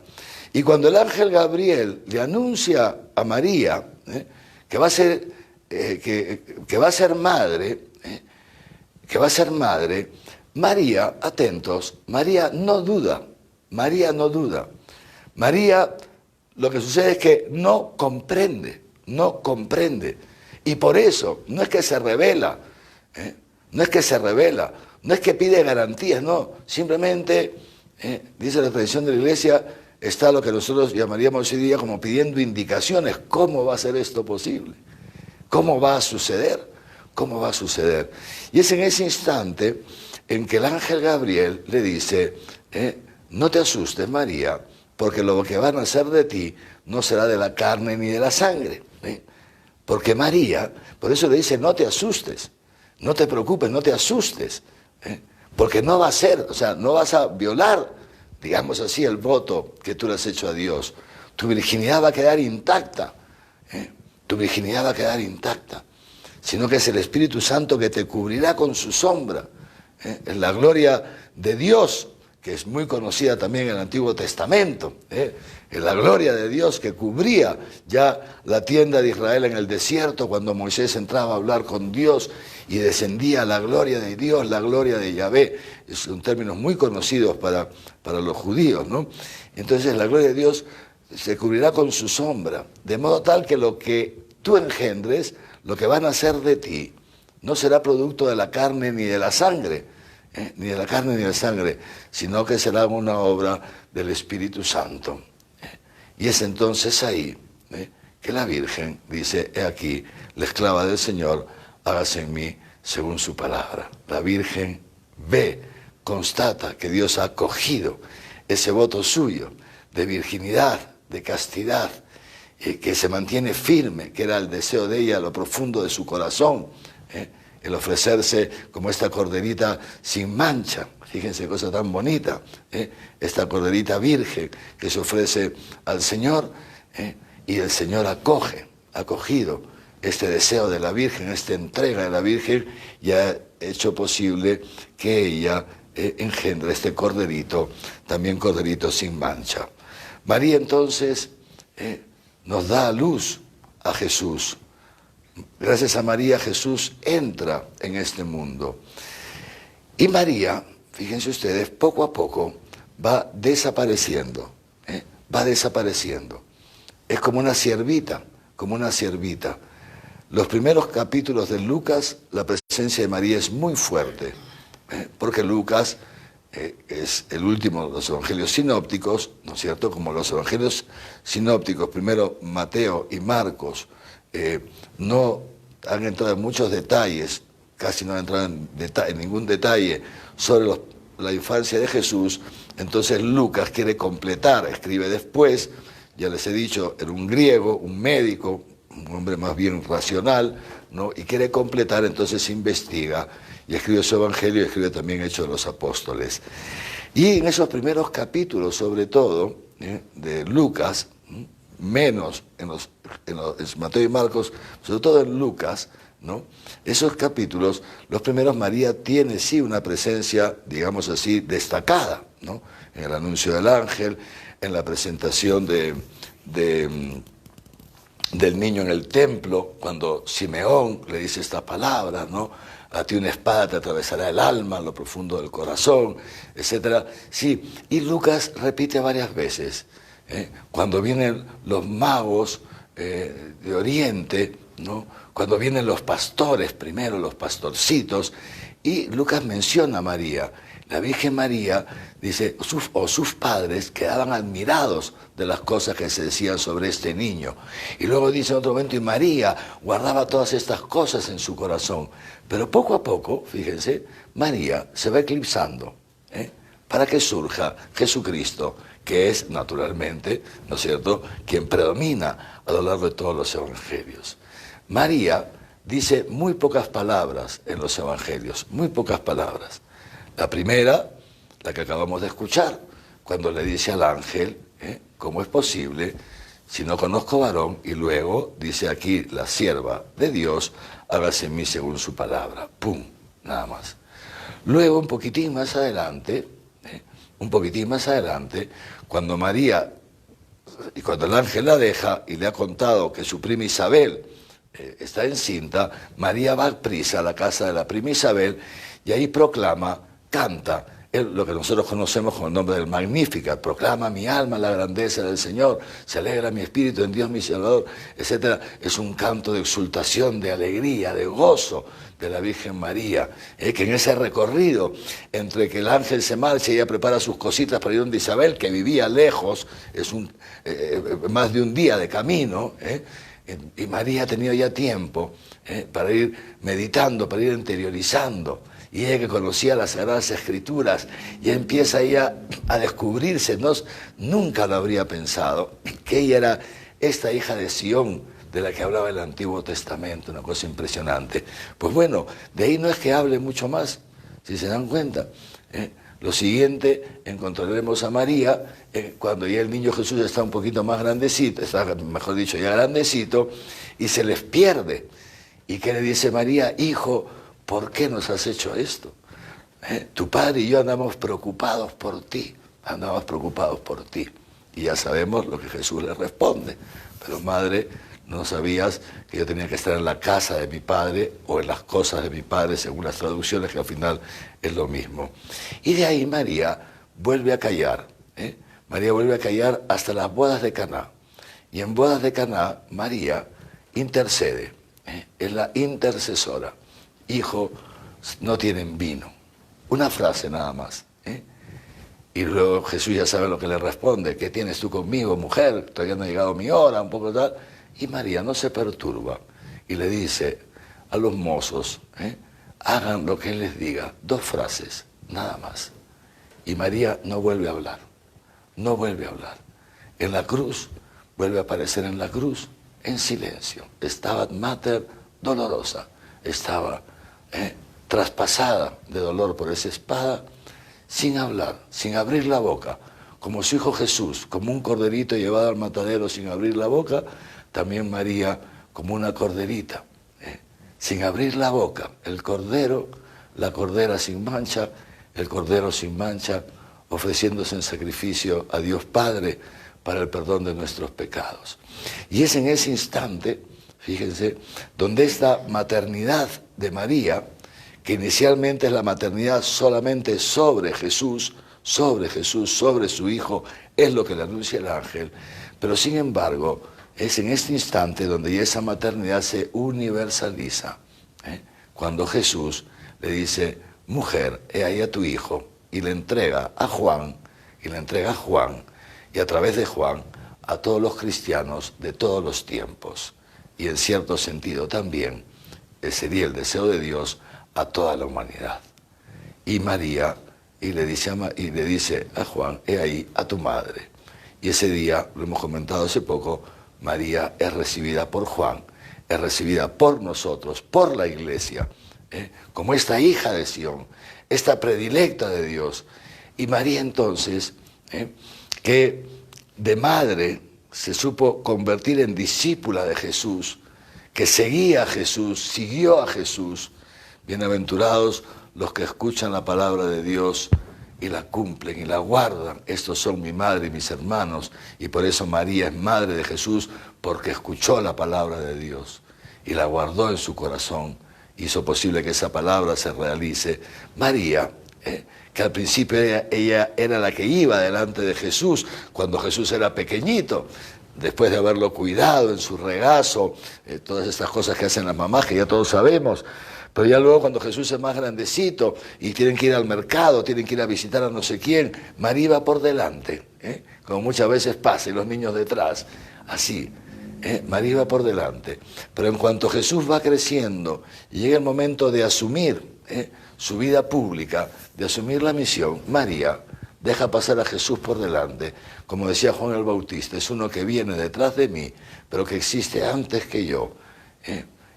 Y cuando el ángel Gabriel le anuncia a María que va a ser madre, María, atentos, María no duda. María, lo que sucede es que no comprende. Y por eso, no es que se revela, no es que pide garantías, no. Simplemente, dice la tradición de la Iglesia, está lo que nosotros llamaríamos hoy día como pidiendo indicaciones. ¿Cómo va a ser esto posible? ¿Cómo va a suceder? Y es en ese instante en que el ángel Gabriel le dice, no te asustes, María, porque lo que van a hacer de ti no será de la carne ni de la sangre. Porque María, por eso le dice, no te asustes, no te preocupes, no te asustes, porque no va a ser, o sea, no vas a violar, digamos así, el voto que tú le has hecho a Dios. Tu virginidad va a quedar intacta, tu virginidad va a quedar intacta, sino que es el Espíritu Santo que te cubrirá con su sombra. En la gloria de Dios, que es muy conocida también en el Antiguo Testamento, en la gloria de Dios que cubría ya la tienda de Israel en el desierto cuando Moisés entraba a hablar con Dios y descendía la gloria de Dios, la gloria de Yahvé. Son términos muy conocidos para los judíos, ¿no? Entonces la gloria de Dios se cubrirá con su sombra, de modo tal que lo que tú engendres, lo que van a hacer de ti, no será producto de la carne ni de la sangre, ni de la carne ni de la sangre, sino que será una obra del Espíritu Santo. Y es entonces ahí que la Virgen dice, he aquí, la esclava del Señor, hágase en mí según su palabra. La Virgen ve, constata que Dios ha acogido ese voto suyo de virginidad, de castidad, que se mantiene firme, que era el deseo de ella, lo profundo de su corazón, el ofrecerse como esta corderita sin mancha. Fíjense, cosa tan bonita, esta corderita virgen que se ofrece al Señor, y el Señor acogido este deseo de la Virgen, esta entrega de la Virgen, y ha hecho posible que ella engendre este corderito, también corderito sin mancha. María entonces nos da a luz a Jesús. Gracias a María, Jesús entra en este mundo. Y María, fíjense ustedes, poco a poco va desapareciendo, va desapareciendo. Es como una ciervita, como una ciervita. Los primeros capítulos de Lucas, la presencia de María es muy fuerte, porque Lucas es el último de los evangelios sinópticos, ¿no es cierto? Como los evangelios sinópticos, primero Mateo y Marcos, no han entrado en muchos detalles, casi no han entrado en ningún detalle sobre la infancia de Jesús. Entonces Lucas quiere completar, escribe después, ya les he dicho, era un griego, un médico, un hombre más bien racional, ¿no? Y quiere completar, entonces investiga y escribe su evangelio y escribe también Hechos de los Apóstoles. Y en esos primeros capítulos, sobre todo, de Lucas, menos en Mateo y Marcos, sobre todo en Lucas, ¿no? Esos capítulos, los primeros, María tiene sí una presencia, digamos así, destacada, ¿no? En el anuncio del ángel, en la presentación del niño en el templo, cuando Simeón le dice esta palabra, ¿no? A ti una espada te atravesará el alma, lo profundo del corazón, etc. Sí, y Lucas repite varias veces, cuando vienen los magos de Oriente, ¿no? Cuando vienen los pastores, primero los pastorcitos, y Lucas menciona a María. La Virgen María, dice, sus padres quedaban admirados de las cosas que se decían sobre este niño. Y luego dice en otro momento, y María guardaba todas estas cosas en su corazón. Pero poco a poco, fíjense, María se va eclipsando, para que surja Jesucristo, que es naturalmente, ¿no es cierto?, quien predomina a lo largo de todos los evangelios. María dice muy pocas palabras en los evangelios, muy pocas palabras. La primera, la que acabamos de escuchar, cuando le dice al ángel, ¿cómo es posible si no conozco varón? Y luego dice aquí, la sierva de Dios, hágase en mí según su palabra. ¡Pum! Nada más. Luego, un poquitín más adelante, cuando María, y cuando el ángel la deja y le ha contado que su prima Isabel está encinta, María va a prisa a la casa de la prima Isabel y ahí proclama, canta, lo que nosotros conocemos con el nombre del Magnificat, proclama mi alma la grandeza del Señor, se alegra mi espíritu en Dios mi Salvador, etc. Es un canto de exultación, de alegría, de gozo de la Virgen María, que en ese recorrido entre que el ángel se marcha y ella prepara sus cositas para ir donde Isabel, que vivía lejos, es más de un día de camino, y María ha tenido ya tiempo para ir meditando, para ir interiorizando. y ella que conocía las Sagradas Escrituras, y empieza ella a descubrirse, nunca lo habría pensado, que ella era esta hija de Sión, de la que hablaba el Antiguo Testamento, una cosa impresionante. Pues bueno, de ahí no es que hable mucho más, si se dan cuenta. Lo siguiente, encontraremos a María, cuando ya el niño Jesús está un poquito más grandecito, está, mejor dicho, ya grandecito, y se les pierde. ¿Y qué le dice María? Hijo, ¿por qué nos has hecho esto? Tu padre y yo andamos preocupados por ti, Y ya sabemos lo que Jesús le responde. Pero madre, no sabías que yo tenía que estar en la casa de mi padre o en las cosas de mi padre, según las traducciones, que al final es lo mismo. Y de ahí María vuelve a callar. María vuelve a callar hasta las bodas de Caná. Y en bodas de Caná, María intercede. Es la intercesora. Hijo, no tienen vino. Una frase nada más. Y luego Jesús ya sabe lo que le responde. ¿Qué tienes tú conmigo, mujer? Todavía no ha llegado mi hora, un poco tal. Y María no se perturba y le dice a los mozos, hagan lo que él les diga. 2 frases, nada más. Y María no vuelve a hablar. No vuelve a hablar. En la cruz, vuelve a aparecer en la cruz, en silencio. Stabat Mater dolorosa. Estaba traspasada de dolor por esa espada, sin hablar, sin abrir la boca, como su hijo Jesús, como un corderito llevado al matadero sin abrir la boca, también María como una corderita, sin abrir la boca, el cordero, la cordera sin mancha, el cordero sin mancha, ofreciéndose en sacrificio a Dios Padre para el perdón de nuestros pecados. Y es en ese instante, fíjense, donde esta maternidad de María, que inicialmente es la maternidad solamente sobre Jesús, sobre su Hijo, es lo que le anuncia el ángel, pero sin embargo, es en este instante donde ya esa maternidad se universaliza, cuando Jesús le dice, mujer, he ahí a tu hijo, y le entrega a Juan, y a través de Juan, a todos los cristianos de todos los tiempos, y en cierto sentido también, sería el deseo de Dios a toda la humanidad. Y María, y le dice a Juan, he ahí a tu madre. Y ese día, lo hemos comentado hace poco, María es recibida por Juan, es recibida por nosotros, por la Iglesia, como esta hija de Sión, esta predilecta de Dios. Y María entonces, que de madre se supo convertir en discípula de Jesús, que seguía a Jesús, siguió a Jesús. Bienaventurados los que escuchan la palabra de Dios y la cumplen y la guardan. Estos son mi madre y mis hermanos, y por eso María es madre de Jesús, porque escuchó la palabra de Dios y la guardó en su corazón, hizo posible que esa palabra se realice. María, que al principio ella era la que iba delante de Jesús, cuando Jesús era pequeñito, después de haberlo cuidado en su regazo, todas estas cosas que hacen las mamás, que ya todos sabemos. Pero ya luego cuando Jesús es más grandecito y tienen que ir al mercado, tienen que ir a visitar a no sé quién, María va por delante, como muchas veces pasa, y los niños detrás, así, María va por delante. Pero en cuanto Jesús va creciendo y llega el momento de asumir su vida pública, de asumir la misión, María deja pasar a Jesús por delante. Como decía Juan el Bautista, es uno que viene detrás de mí, pero que existe antes que yo.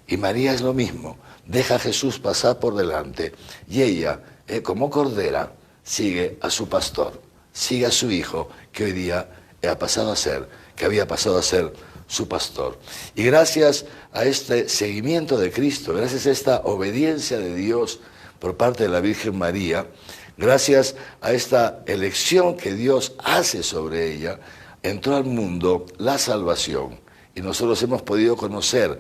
Y María es lo mismo, deja a Jesús pasar por delante y ella, como cordera, sigue a su pastor, sigue a su hijo, que hoy día había pasado a ser su pastor. Y gracias a este seguimiento de Cristo, gracias a esta obediencia de Dios por parte de la Virgen María, gracias a esta elección que Dios hace sobre ella, entró al mundo la salvación. Y nosotros hemos podido conocer,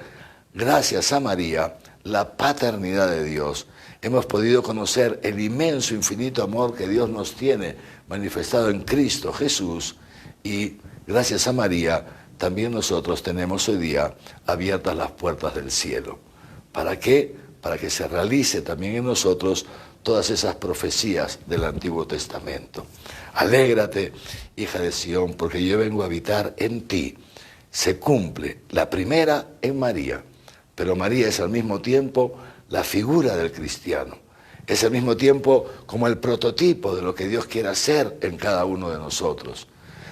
gracias a María, la paternidad de Dios. Hemos podido conocer el inmenso, infinito amor que Dios nos tiene manifestado en Cristo Jesús. Y gracias a María, también nosotros tenemos hoy día abiertas las puertas del cielo. ¿Para qué? Para que se realice también en nosotros todas esas profecías del Antiguo Testamento. Alégrate, hija de Sión, porque yo vengo a habitar en ti. Se cumple la primera en María, pero María es al mismo tiempo la figura del cristiano. es al mismo tiempo como el prototipo de lo que Dios quiere hacer en cada uno de nosotros.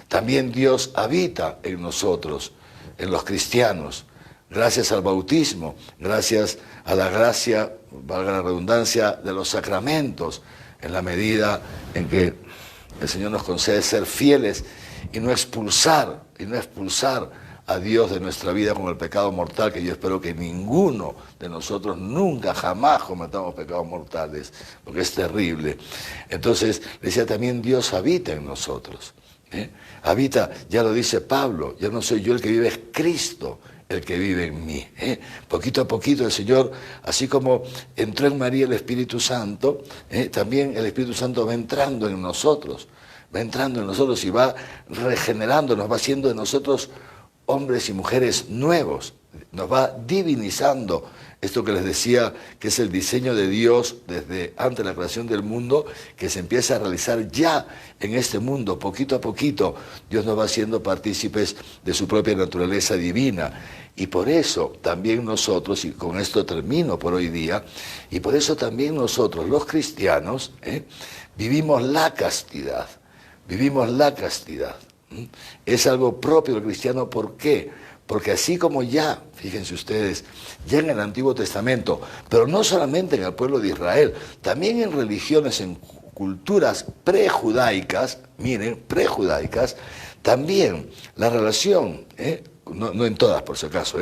También Dios habita en nosotros, en los cristianos, gracias al bautismo, gracias a la gracia, valga la redundancia, de los sacramentos, en la medida en que el Señor nos concede ser fieles y no expulsar a Dios de nuestra vida con el pecado mortal, que yo espero que ninguno de nosotros nunca, jamás cometamos pecados mortales, porque es terrible. Entonces, decía también, Dios habita en nosotros. Habita, ya lo dice Pablo, ya no soy yo el que vive, es Cristo el que vive en mí. Poquito a poquito el Señor, así como entró en María el Espíritu Santo, también el Espíritu Santo va entrando en nosotros y va regenerándonos, va haciendo de nosotros hombres y mujeres nuevos, nos va divinizando. Esto que les decía, que es el diseño de Dios desde antes de la creación del mundo, que se empieza a realizar ya en este mundo, poquito a poquito. Dios nos va haciendo partícipes de su propia naturaleza divina. Y por eso también nosotros, y con esto termino por hoy día, y por eso también nosotros, los cristianos, vivimos la castidad. Vivimos la castidad. Es algo propio del cristiano. ¿Por qué? Porque así como ya, fíjense ustedes, ya en el Antiguo Testamento, pero no solamente en el pueblo de Israel, también en religiones, en culturas prejudaicas, miren, prejudaicas, también la relación, no en todas por si acaso,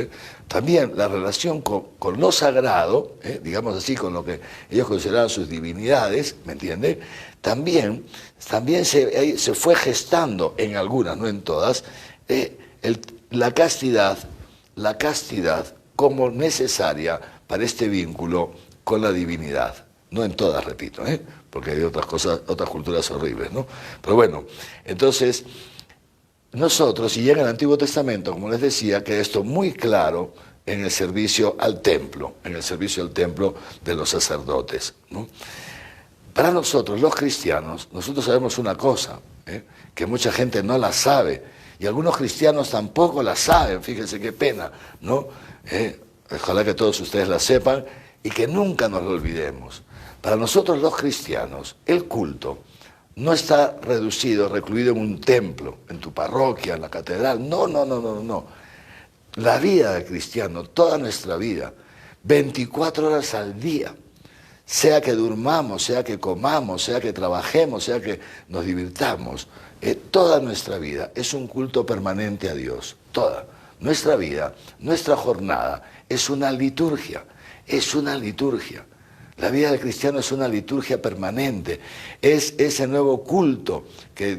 también la relación con lo sagrado, digamos así, con lo que ellos consideraban sus divinidades, ¿me entienden? También se fue gestando en algunas, no en todas, la castidad como necesaria para este vínculo con la divinidad. No en todas, repito, porque hay otras cosas, otras culturas horribles, ¿no? Pero bueno, entonces, nosotros, y ya en el Antiguo Testamento, como les decía, queda esto muy claro en el servicio al templo, de los sacerdotes, ¿no? Para nosotros, los cristianos, nosotros sabemos una cosa, que mucha gente no la sabe, y algunos cristianos tampoco la saben, fíjense qué pena, ¿no? Ojalá que todos ustedes la sepan y que nunca nos lo olvidemos. Para nosotros los cristianos, el culto no está reducido, recluido en un templo, en tu parroquia, en la catedral. No. La vida del cristiano, toda nuestra vida, 24 horas al día, sea que durmamos, sea que comamos, sea que trabajemos, sea que nos divirtamos, toda nuestra vida es un culto permanente a Dios. Toda nuestra vida, nuestra jornada es una liturgia, La vida del cristiano es una liturgia permanente, es ese nuevo culto que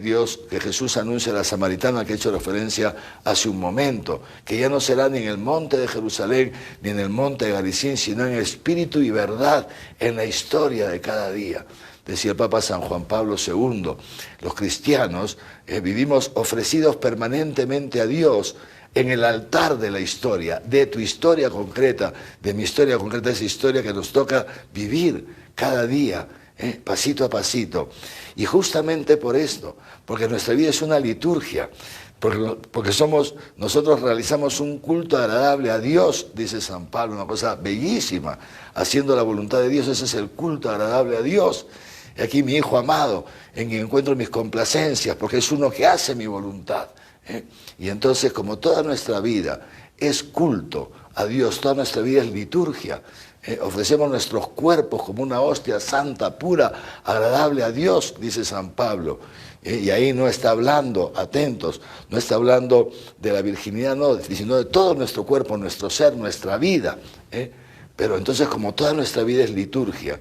Jesús anuncia a la samaritana que he hecho referencia hace un momento, que ya no será ni en el monte de Jerusalén ni en el monte de Garizim, sino en espíritu y verdad, en la historia de cada día. Decía el Papa San Juan Pablo II, los cristianos vivimos ofrecidos permanentemente a Dios en el altar de la historia, de tu historia concreta, de mi historia concreta, esa historia que nos toca vivir cada día, pasito a pasito. Y justamente por esto, porque nuestra vida es una liturgia, porque nosotros realizamos un culto agradable a Dios, dice San Pablo, una cosa bellísima, haciendo la voluntad de Dios, ese es el culto agradable a Dios. Y aquí mi Hijo amado, en quien encuentro mis complacencias, porque es uno que hace mi voluntad. Y entonces, como toda nuestra vida es culto a Dios, toda nuestra vida es liturgia, ofrecemos nuestros cuerpos como una hostia santa, pura, agradable a Dios, dice San Pablo. Y ahí no está hablando, atentos, no está hablando de la virginidad, no, sino de todo nuestro cuerpo, nuestro ser, nuestra vida. Pero entonces, como toda nuestra vida es liturgia,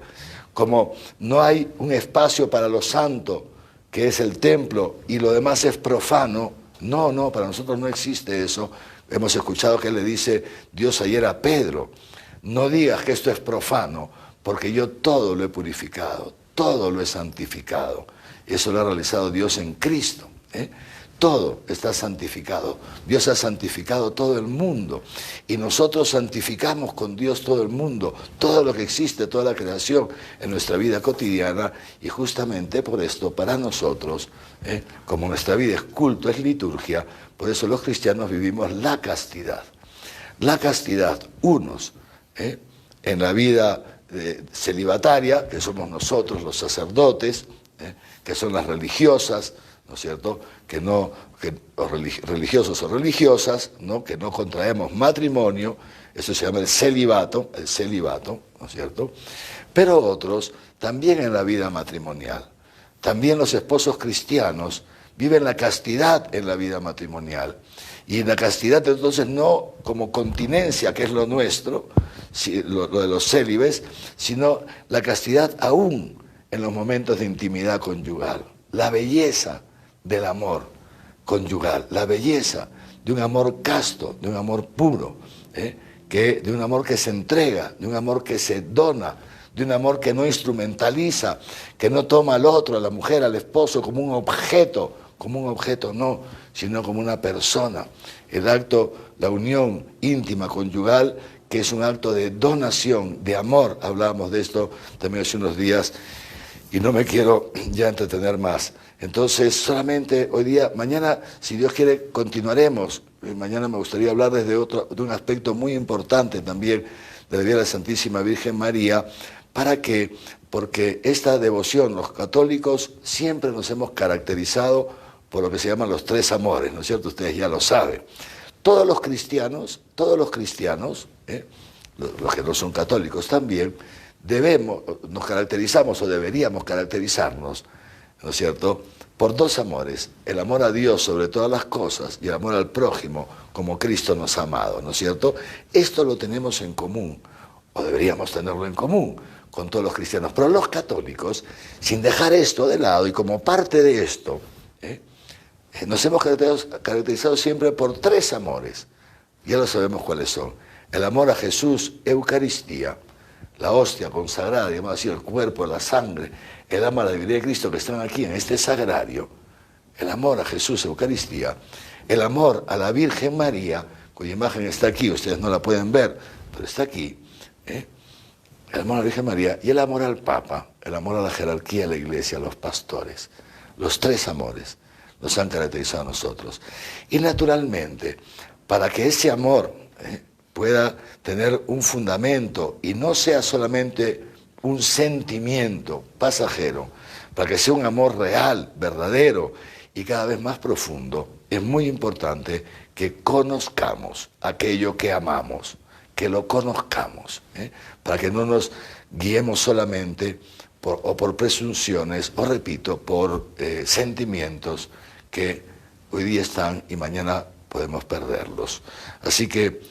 como no hay un espacio para lo santo, que es el templo, y lo demás es profano, no, para nosotros no existe eso. Hemos escuchado que le dice Dios ayer a Pedro, no digas que esto es profano, porque yo todo lo he purificado, todo lo he santificado. Eso lo ha realizado Dios en Cristo. Todo está santificado. Dios ha santificado todo el mundo. Y nosotros santificamos con Dios todo el mundo, todo lo que existe, toda la creación en nuestra vida cotidiana. Y justamente por esto, para nosotros, como nuestra vida es culto, es liturgia, por eso los cristianos vivimos la castidad. La castidad, unos, en la vida celibataria, que somos nosotros los sacerdotes, que son las religiosas, ¿no es cierto?, religiosos o religiosas, ¿no?, que no contraemos matrimonio, eso se llama el celibato, ¿no es cierto?, pero otros también en la vida matrimonial. También los esposos cristianos viven la castidad en la vida matrimonial. Y la castidad entonces no como continencia, que es lo nuestro, lo de los célibes, sino la castidad aún en los momentos de intimidad conyugal. La belleza del amor conyugal, la belleza de un amor casto, de un amor puro, de un amor que se entrega, de un amor que se dona, de un amor que no instrumentaliza, que no toma al otro, a la mujer, al esposo como un objeto no, sino como una persona. El acto, la unión íntima conyugal, que es un acto de donación, de amor. Hablábamos de esto también hace unos días y no me quiero ya entretener más. Entonces, solamente hoy día, mañana, si Dios quiere, continuaremos. Mañana me gustaría hablar de un aspecto muy importante también de la vida de la Santísima Virgen María. ¿Para qué? Porque esta devoción, los católicos siempre nos hemos caracterizado por lo que se llaman los tres amores, ¿no es cierto? Ustedes ya lo saben. Todos los cristianos, los que no son católicos también, nos caracterizamos o deberíamos caracterizarnos, ¿no es cierto?, por dos amores: el amor a Dios sobre todas las cosas y el amor al prójimo como Cristo nos ha amado, ¿no es cierto? Esto lo tenemos en común, o deberíamos tenerlo en común con todos los cristianos. Pero los católicos, sin dejar esto de lado y como parte de esto, nos hemos caracterizado siempre por tres amores. Ya lo sabemos cuáles son: el amor a Jesús, Eucaristía, la hostia consagrada, llamado así, el cuerpo, la sangre, el amor a la divinidad de Cristo que están aquí en este sagrario, el amor a Jesús, Eucaristía, el amor a la Virgen María, cuya imagen está aquí, ustedes no la pueden ver, pero está aquí, el amor a la Virgen María, y el amor al Papa, el amor a la jerarquía de la Iglesia, a los pastores. Los tres amores nos han caracterizado a nosotros. Y naturalmente, para que ese amor pueda tener un fundamento y no sea solamente un sentimiento pasajero, para que sea un amor real, verdadero y cada vez más profundo, es muy importante que conozcamos aquello que amamos, que lo conozcamos, para que no nos guiemos solamente por presunciones, o repito, por sentimientos que hoy día están y mañana podemos perderlos. Así que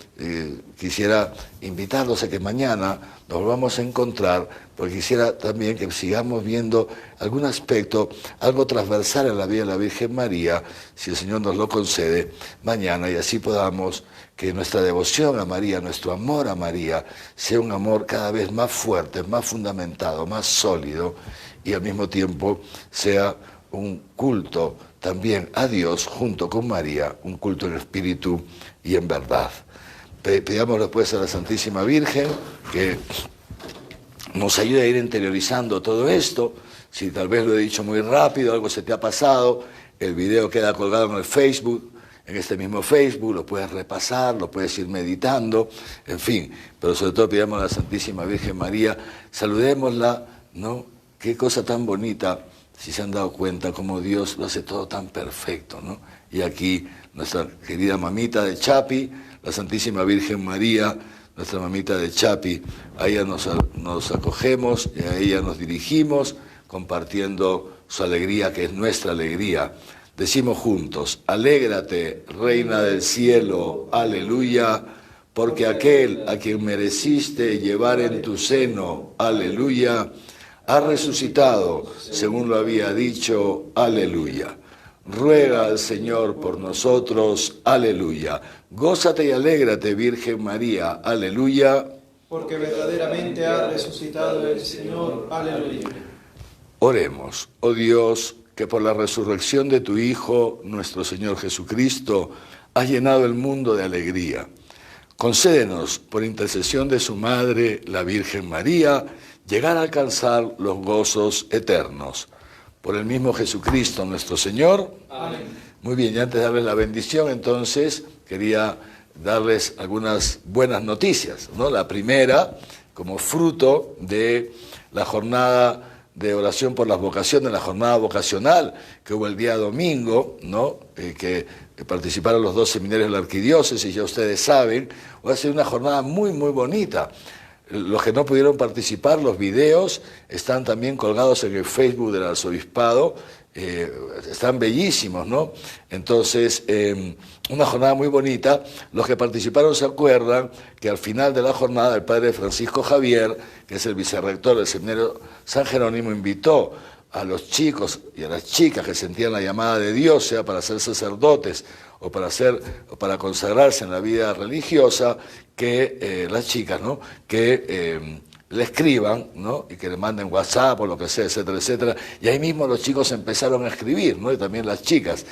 quisiera invitarlos a que mañana nos volvamos a encontrar, porque quisiera también que sigamos viendo algún aspecto, algo transversal en la vida de la Virgen María, si el Señor nos lo concede mañana, y así podamos que nuestra devoción a María, nuestro amor a María, sea un amor cada vez más fuerte, más fundamentado, más sólido, y al mismo tiempo sea un culto también a Dios junto con María, un culto en espíritu y en verdad. Pedamos después a la Santísima Virgen que nos ayude a ir interiorizando todo esto. Si tal vez lo he dicho muy rápido, algo se te ha pasado, el video queda colgado en el Facebook, en este mismo Facebook, lo puedes repasar, lo puedes ir meditando, en fin, pero sobre todo pidamos a la Santísima Virgen María, saludémosla, ¿no? Qué cosa tan bonita, si se han dado cuenta cómo Dios lo hace todo tan perfecto, ¿no? Y aquí nuestra querida mamita de Chapi, la Santísima Virgen María, nuestra mamita de Chapi, a ella nos acogemos y a ella nos dirigimos, compartiendo su alegría, que es nuestra alegría. Decimos juntos: alégrate, Reina del cielo, aleluya, porque aquel a quien mereciste llevar en tu seno, aleluya, ha resucitado, según lo había dicho, aleluya. Ruega al Señor por nosotros, aleluya. Gózate y alégrate, Virgen María, aleluya. Porque verdaderamente ha resucitado el Señor, aleluya. Oremos. Oh Dios, que por la resurrección de tu Hijo, nuestro Señor Jesucristo, has llenado el mundo de alegría. Concédenos, por intercesión de su Madre, la Virgen María, llegar a alcanzar los gozos eternos. Por el mismo Jesucristo nuestro Señor. Amén. Muy bien, y antes de darles la bendición, entonces, quería darles algunas buenas noticias, ¿no? La primera como fruto de la jornada de oración por las vocaciones, la jornada vocacional que hubo el día domingo, ¿no? Que participaron los 2 seminarios de la arquidiócesis, ya ustedes saben, va a ser una jornada muy, muy bonita. Los que no pudieron participar, los videos están también colgados en el Facebook del Arzobispado, están bellísimos, ¿no? Entonces, una jornada muy bonita. Los que participaron se acuerdan que al final de la jornada el padre Francisco Javier, que es el vicerrector del Seminario San Jerónimo, invitó a los chicos y a las chicas que sentían la llamada de Dios, sea para ser sacerdotes o para consagrarse en la vida religiosa, que las chicas, ¿no? Que le escriban, ¿no? Y que le manden WhatsApp o lo que sea, etcétera, etcétera. Y ahí mismo los chicos empezaron a escribir, ¿no? Y también las chicas.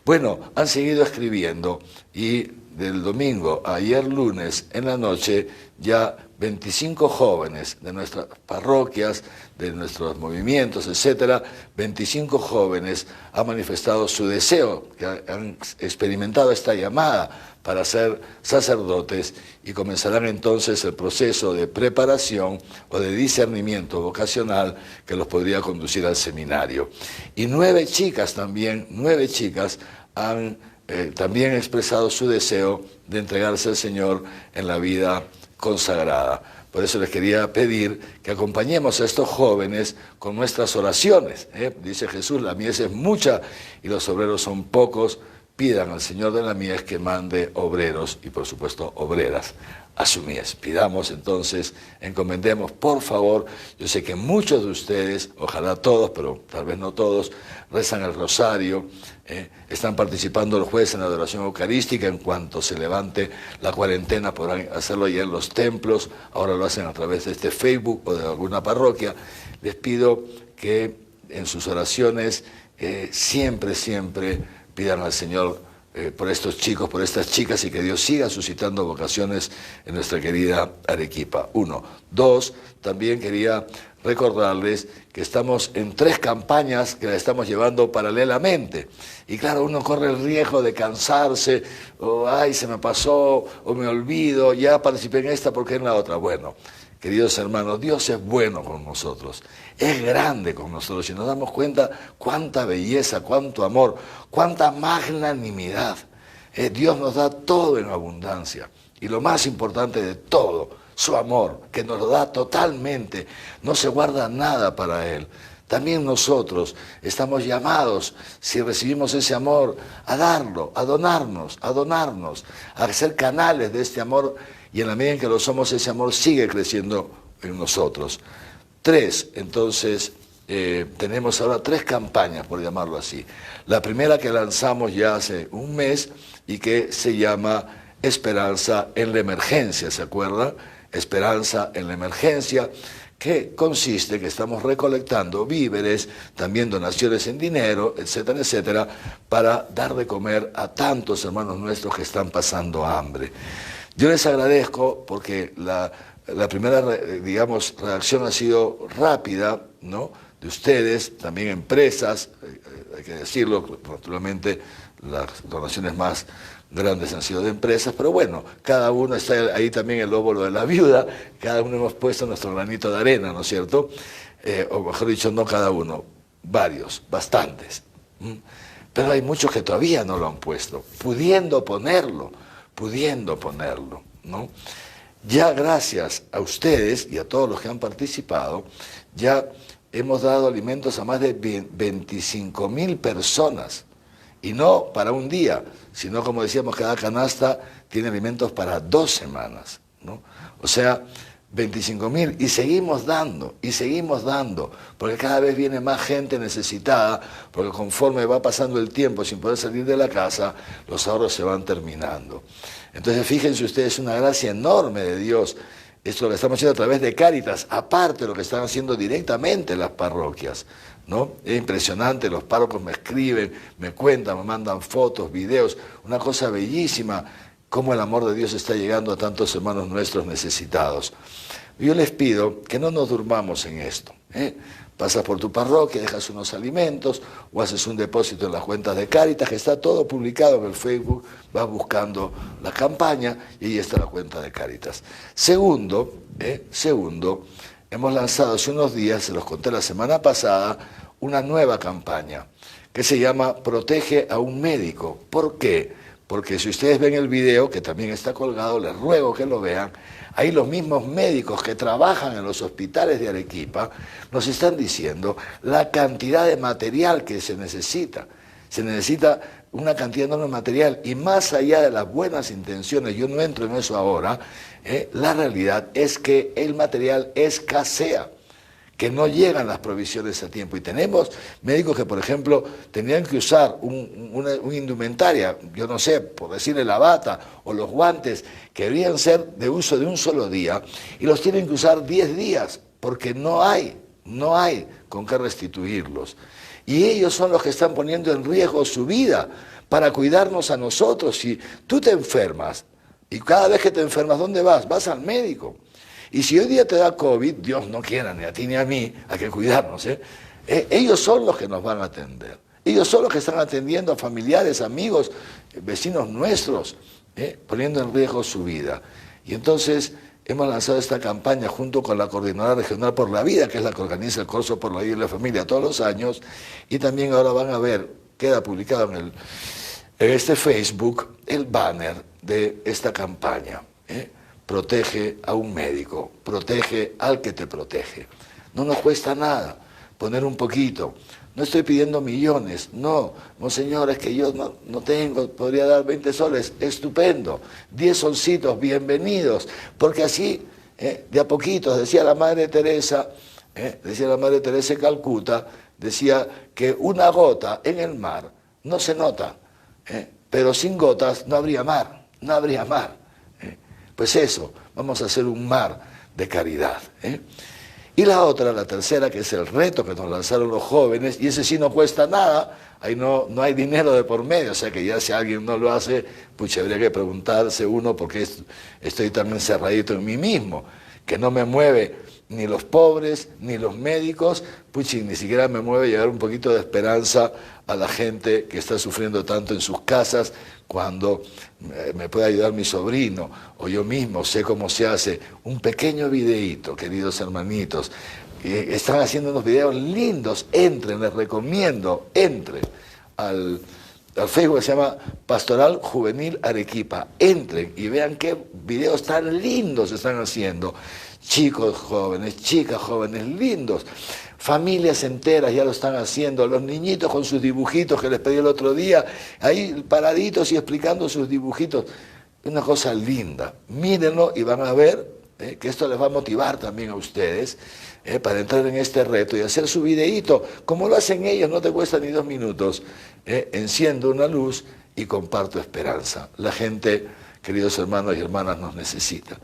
Bueno, han seguido escribiendo y del domingo a ayer lunes en la noche ya 25 jóvenes de nuestras parroquias, de nuestros movimientos, etcétera, 25 jóvenes han manifestado su deseo, que han experimentado esta llamada para ser sacerdotes y comenzarán entonces el proceso de preparación o de discernimiento vocacional que los podría conducir al seminario. Y 9 chicas también, 9 chicas han también expresado su deseo de entregarse al Señor en la vida consagrada. Por eso les quería pedir que acompañemos a estos jóvenes con nuestras oraciones. Dice Jesús, la mies es mucha y los obreros son pocos. Pidan al Señor de la mies que mande obreros y por supuesto obreras a su mies. Pidamos entonces, encomendemos, por favor. Yo sé que muchos de ustedes, ojalá todos, pero tal vez no todos, rezan el rosario, están participando los jueves en la adoración eucarística. En cuanto se levante la cuarentena podrán hacerlo ya en los templos, ahora lo hacen a través de este Facebook o de alguna parroquia. Les pido que en sus oraciones siempre pidan al Señor por estos chicos, por estas chicas, y que Dios siga suscitando vocaciones en nuestra querida Arequipa. 1. 2, también quería recordarles que estamos en 3 campañas que las estamos llevando paralelamente. Y claro, uno corre el riesgo de cansarse, o ay, se me pasó, o me olvido, ya participé en esta, ¿por qué en la otra? Bueno, queridos hermanos, Dios es bueno con nosotros, es grande con nosotros y nos damos cuenta cuánta belleza, cuánto amor, cuánta magnanimidad. Dios nos da todo en abundancia y lo más importante de todo, su amor, que nos lo da totalmente, no se guarda nada para Él. También nosotros estamos llamados, si recibimos ese amor, a darlo, a donarnos, a ser canales de este amor, y en la medida en que lo somos, ese amor sigue creciendo en nosotros. 3, entonces, tenemos ahora 3 campañas, por llamarlo así. La primera que lanzamos ya hace un mes y que se llama Esperanza en la Emergencia, ¿se acuerdan? Esperanza en la Emergencia, que consiste que estamos recolectando víveres, también donaciones en dinero, etcétera, etcétera, para dar de comer a tantos hermanos nuestros que están pasando hambre. Yo les agradezco porque la primera, digamos, reacción ha sido rápida, ¿no? De ustedes, también empresas, hay que decirlo, naturalmente las donaciones más grandes han sido de empresas, pero bueno, cada uno, está ahí también el óvulo de la viuda, cada uno hemos puesto nuestro granito de arena, ¿no es cierto? O mejor dicho, no cada uno, varios, bastantes. Pero hay muchos que todavía no lo han puesto, pudiendo ponerlo, ¿no? Ya gracias a ustedes y a todos los que han participado, ya hemos dado alimentos a más de 25.000 personas. Y no para un día, sino como decíamos, cada canasta tiene alimentos para 2 semanas, ¿no? O sea, 25.000 y seguimos dando, porque cada vez viene más gente necesitada, porque conforme va pasando el tiempo sin poder salir de la casa, los ahorros se van terminando. Entonces fíjense ustedes, una gracia enorme de Dios. Esto lo estamos haciendo a través de Cáritas, aparte de lo que están haciendo directamente las parroquias, ¿no? Es impresionante, los párrocos me escriben, me cuentan, me mandan fotos, videos, una cosa bellísima, cómo el amor de Dios está llegando a tantos hermanos nuestros necesitados. Yo les pido que no nos durmamos en esto, pasas por tu parroquia, dejas unos alimentos o haces un depósito en las cuentas de Cáritas, que está todo publicado en el Facebook, vas buscando la campaña y ahí está la cuenta de Cáritas. Segundo, hemos lanzado hace unos días, se los conté la semana pasada, una nueva campaña que se llama Protege a un médico. ¿Por qué? Porque si ustedes ven el video, que también está colgado, les ruego que lo vean, ahí los mismos médicos que trabajan en los hospitales de Arequipa nos están diciendo la cantidad de material que se necesita. Se necesita una cantidad enorme de material y más allá de las buenas intenciones, yo no entro en eso ahora, la realidad es que el material escasea, que no llegan las provisiones a tiempo. Y tenemos médicos que, por ejemplo, tenían que usar una indumentaria, yo no sé, por decirle la bata o los guantes, que deberían ser de uso de un solo día, y los tienen que usar 10 días, porque no hay con qué restituirlos. Y ellos son los que están poniendo en riesgo su vida para cuidarnos a nosotros. Si tú te enfermas, y cada vez que te enfermas, ¿dónde vas? Vas al médico. Y si hoy día te da COVID, Dios no quiera, ni a ti ni a mí, hay que cuidarnos. Ellos son los que nos van a atender. Ellos son los que están atendiendo a familiares, amigos, vecinos nuestros, poniendo en riesgo su vida. Y entonces hemos lanzado esta campaña junto con la Coordinadora Regional por la Vida, que es la que organiza el Corso por la Vida y la Familia todos los años. Y también ahora van a ver, queda publicado en este Facebook, el banner de esta campaña. Protege a un médico, protege al que te protege. No nos cuesta nada poner un poquito. No estoy pidiendo millones, no. Monseñor, es que yo no tengo, podría dar 20 soles, estupendo. 10 solcitos, bienvenidos. Porque así, de a poquitos, decía la Madre Teresa de Calcuta, decía que una gota en el mar no se nota, pero sin gotas no habría mar, no habría mar. Pues eso, vamos a hacer un mar de caridad. Y la otra, la tercera, que es el reto que nos lanzaron los jóvenes, y ese sí no cuesta nada, ahí no hay dinero de por medio, o sea que ya si alguien no lo hace, pues habría que preguntarse uno por qué estoy tan encerradito en mí mismo, que no me mueve ni los pobres, ni los médicos, puchín, ni siquiera me mueve llevar un poquito de esperanza a la gente que está sufriendo tanto en sus casas, cuando me puede ayudar mi sobrino o yo mismo, sé cómo se hace un pequeño videíto, queridos hermanitos. Están haciendo unos videos lindos, entren, les recomiendo, entren al Facebook que se llama Pastoral Juvenil Arequipa, entren y vean qué videos tan lindos están haciendo. Chicos jóvenes, chicas jóvenes, lindos. Familias enteras ya lo están haciendo, los niñitos con sus dibujitos que les pedí el otro día, ahí paraditos y explicando sus dibujitos. Una cosa linda, mírenlo y van a ver que esto les va a motivar también a ustedes para entrar en este reto y hacer su videíto, como lo hacen ellos, no te cuesta ni 2 minutos. Enciendo una luz y comparto esperanza. La gente, queridos hermanos y hermanas, nos necesita.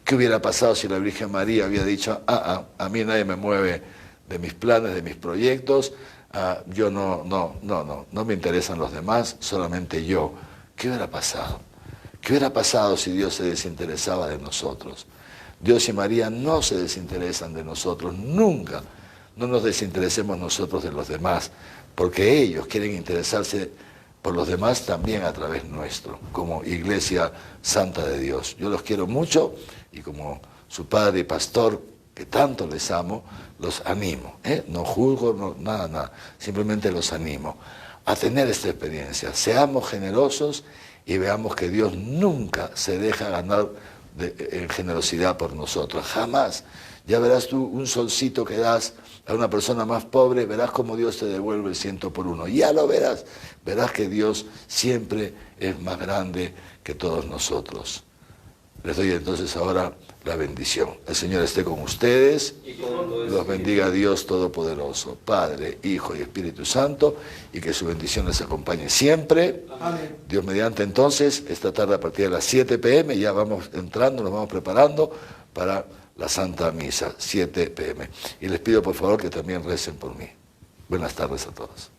¿Qué hubiera pasado si la Virgen María hubiera dicho, a mí nadie me mueve de mis planes, de mis proyectos, yo no me interesan los demás, solamente yo? ¿Qué hubiera pasado? ¿Qué hubiera pasado si Dios se desinteresaba de nosotros? Dios y María no se desinteresan de nosotros, nunca. No nos desinteresemos nosotros de los demás, porque ellos quieren interesarse por los demás también a través nuestro, como Iglesia Santa de Dios. Yo los quiero mucho y como su padre y pastor, que tanto les amo, los animo. No juzgo, nada, simplemente los animo a tener esta experiencia. Seamos generosos y veamos que Dios nunca se deja ganar en generosidad por nosotros, jamás. Ya verás tú un solcito que das a una persona más pobre, verás cómo Dios te devuelve el 100 por 1. Ya lo verás, verás que Dios siempre es más grande que todos nosotros. Les doy entonces ahora la bendición. El Señor esté con ustedes, los bendiga Dios Todopoderoso, Padre, Hijo y Espíritu Santo, y que su bendición les acompañe siempre. Amén. Dios mediante, entonces, esta tarde a partir de las 7 p.m, ya vamos entrando, nos vamos preparando para la Santa Misa, 7 p.m. Y les pido por favor que también recen por mí. Buenas tardes a todos.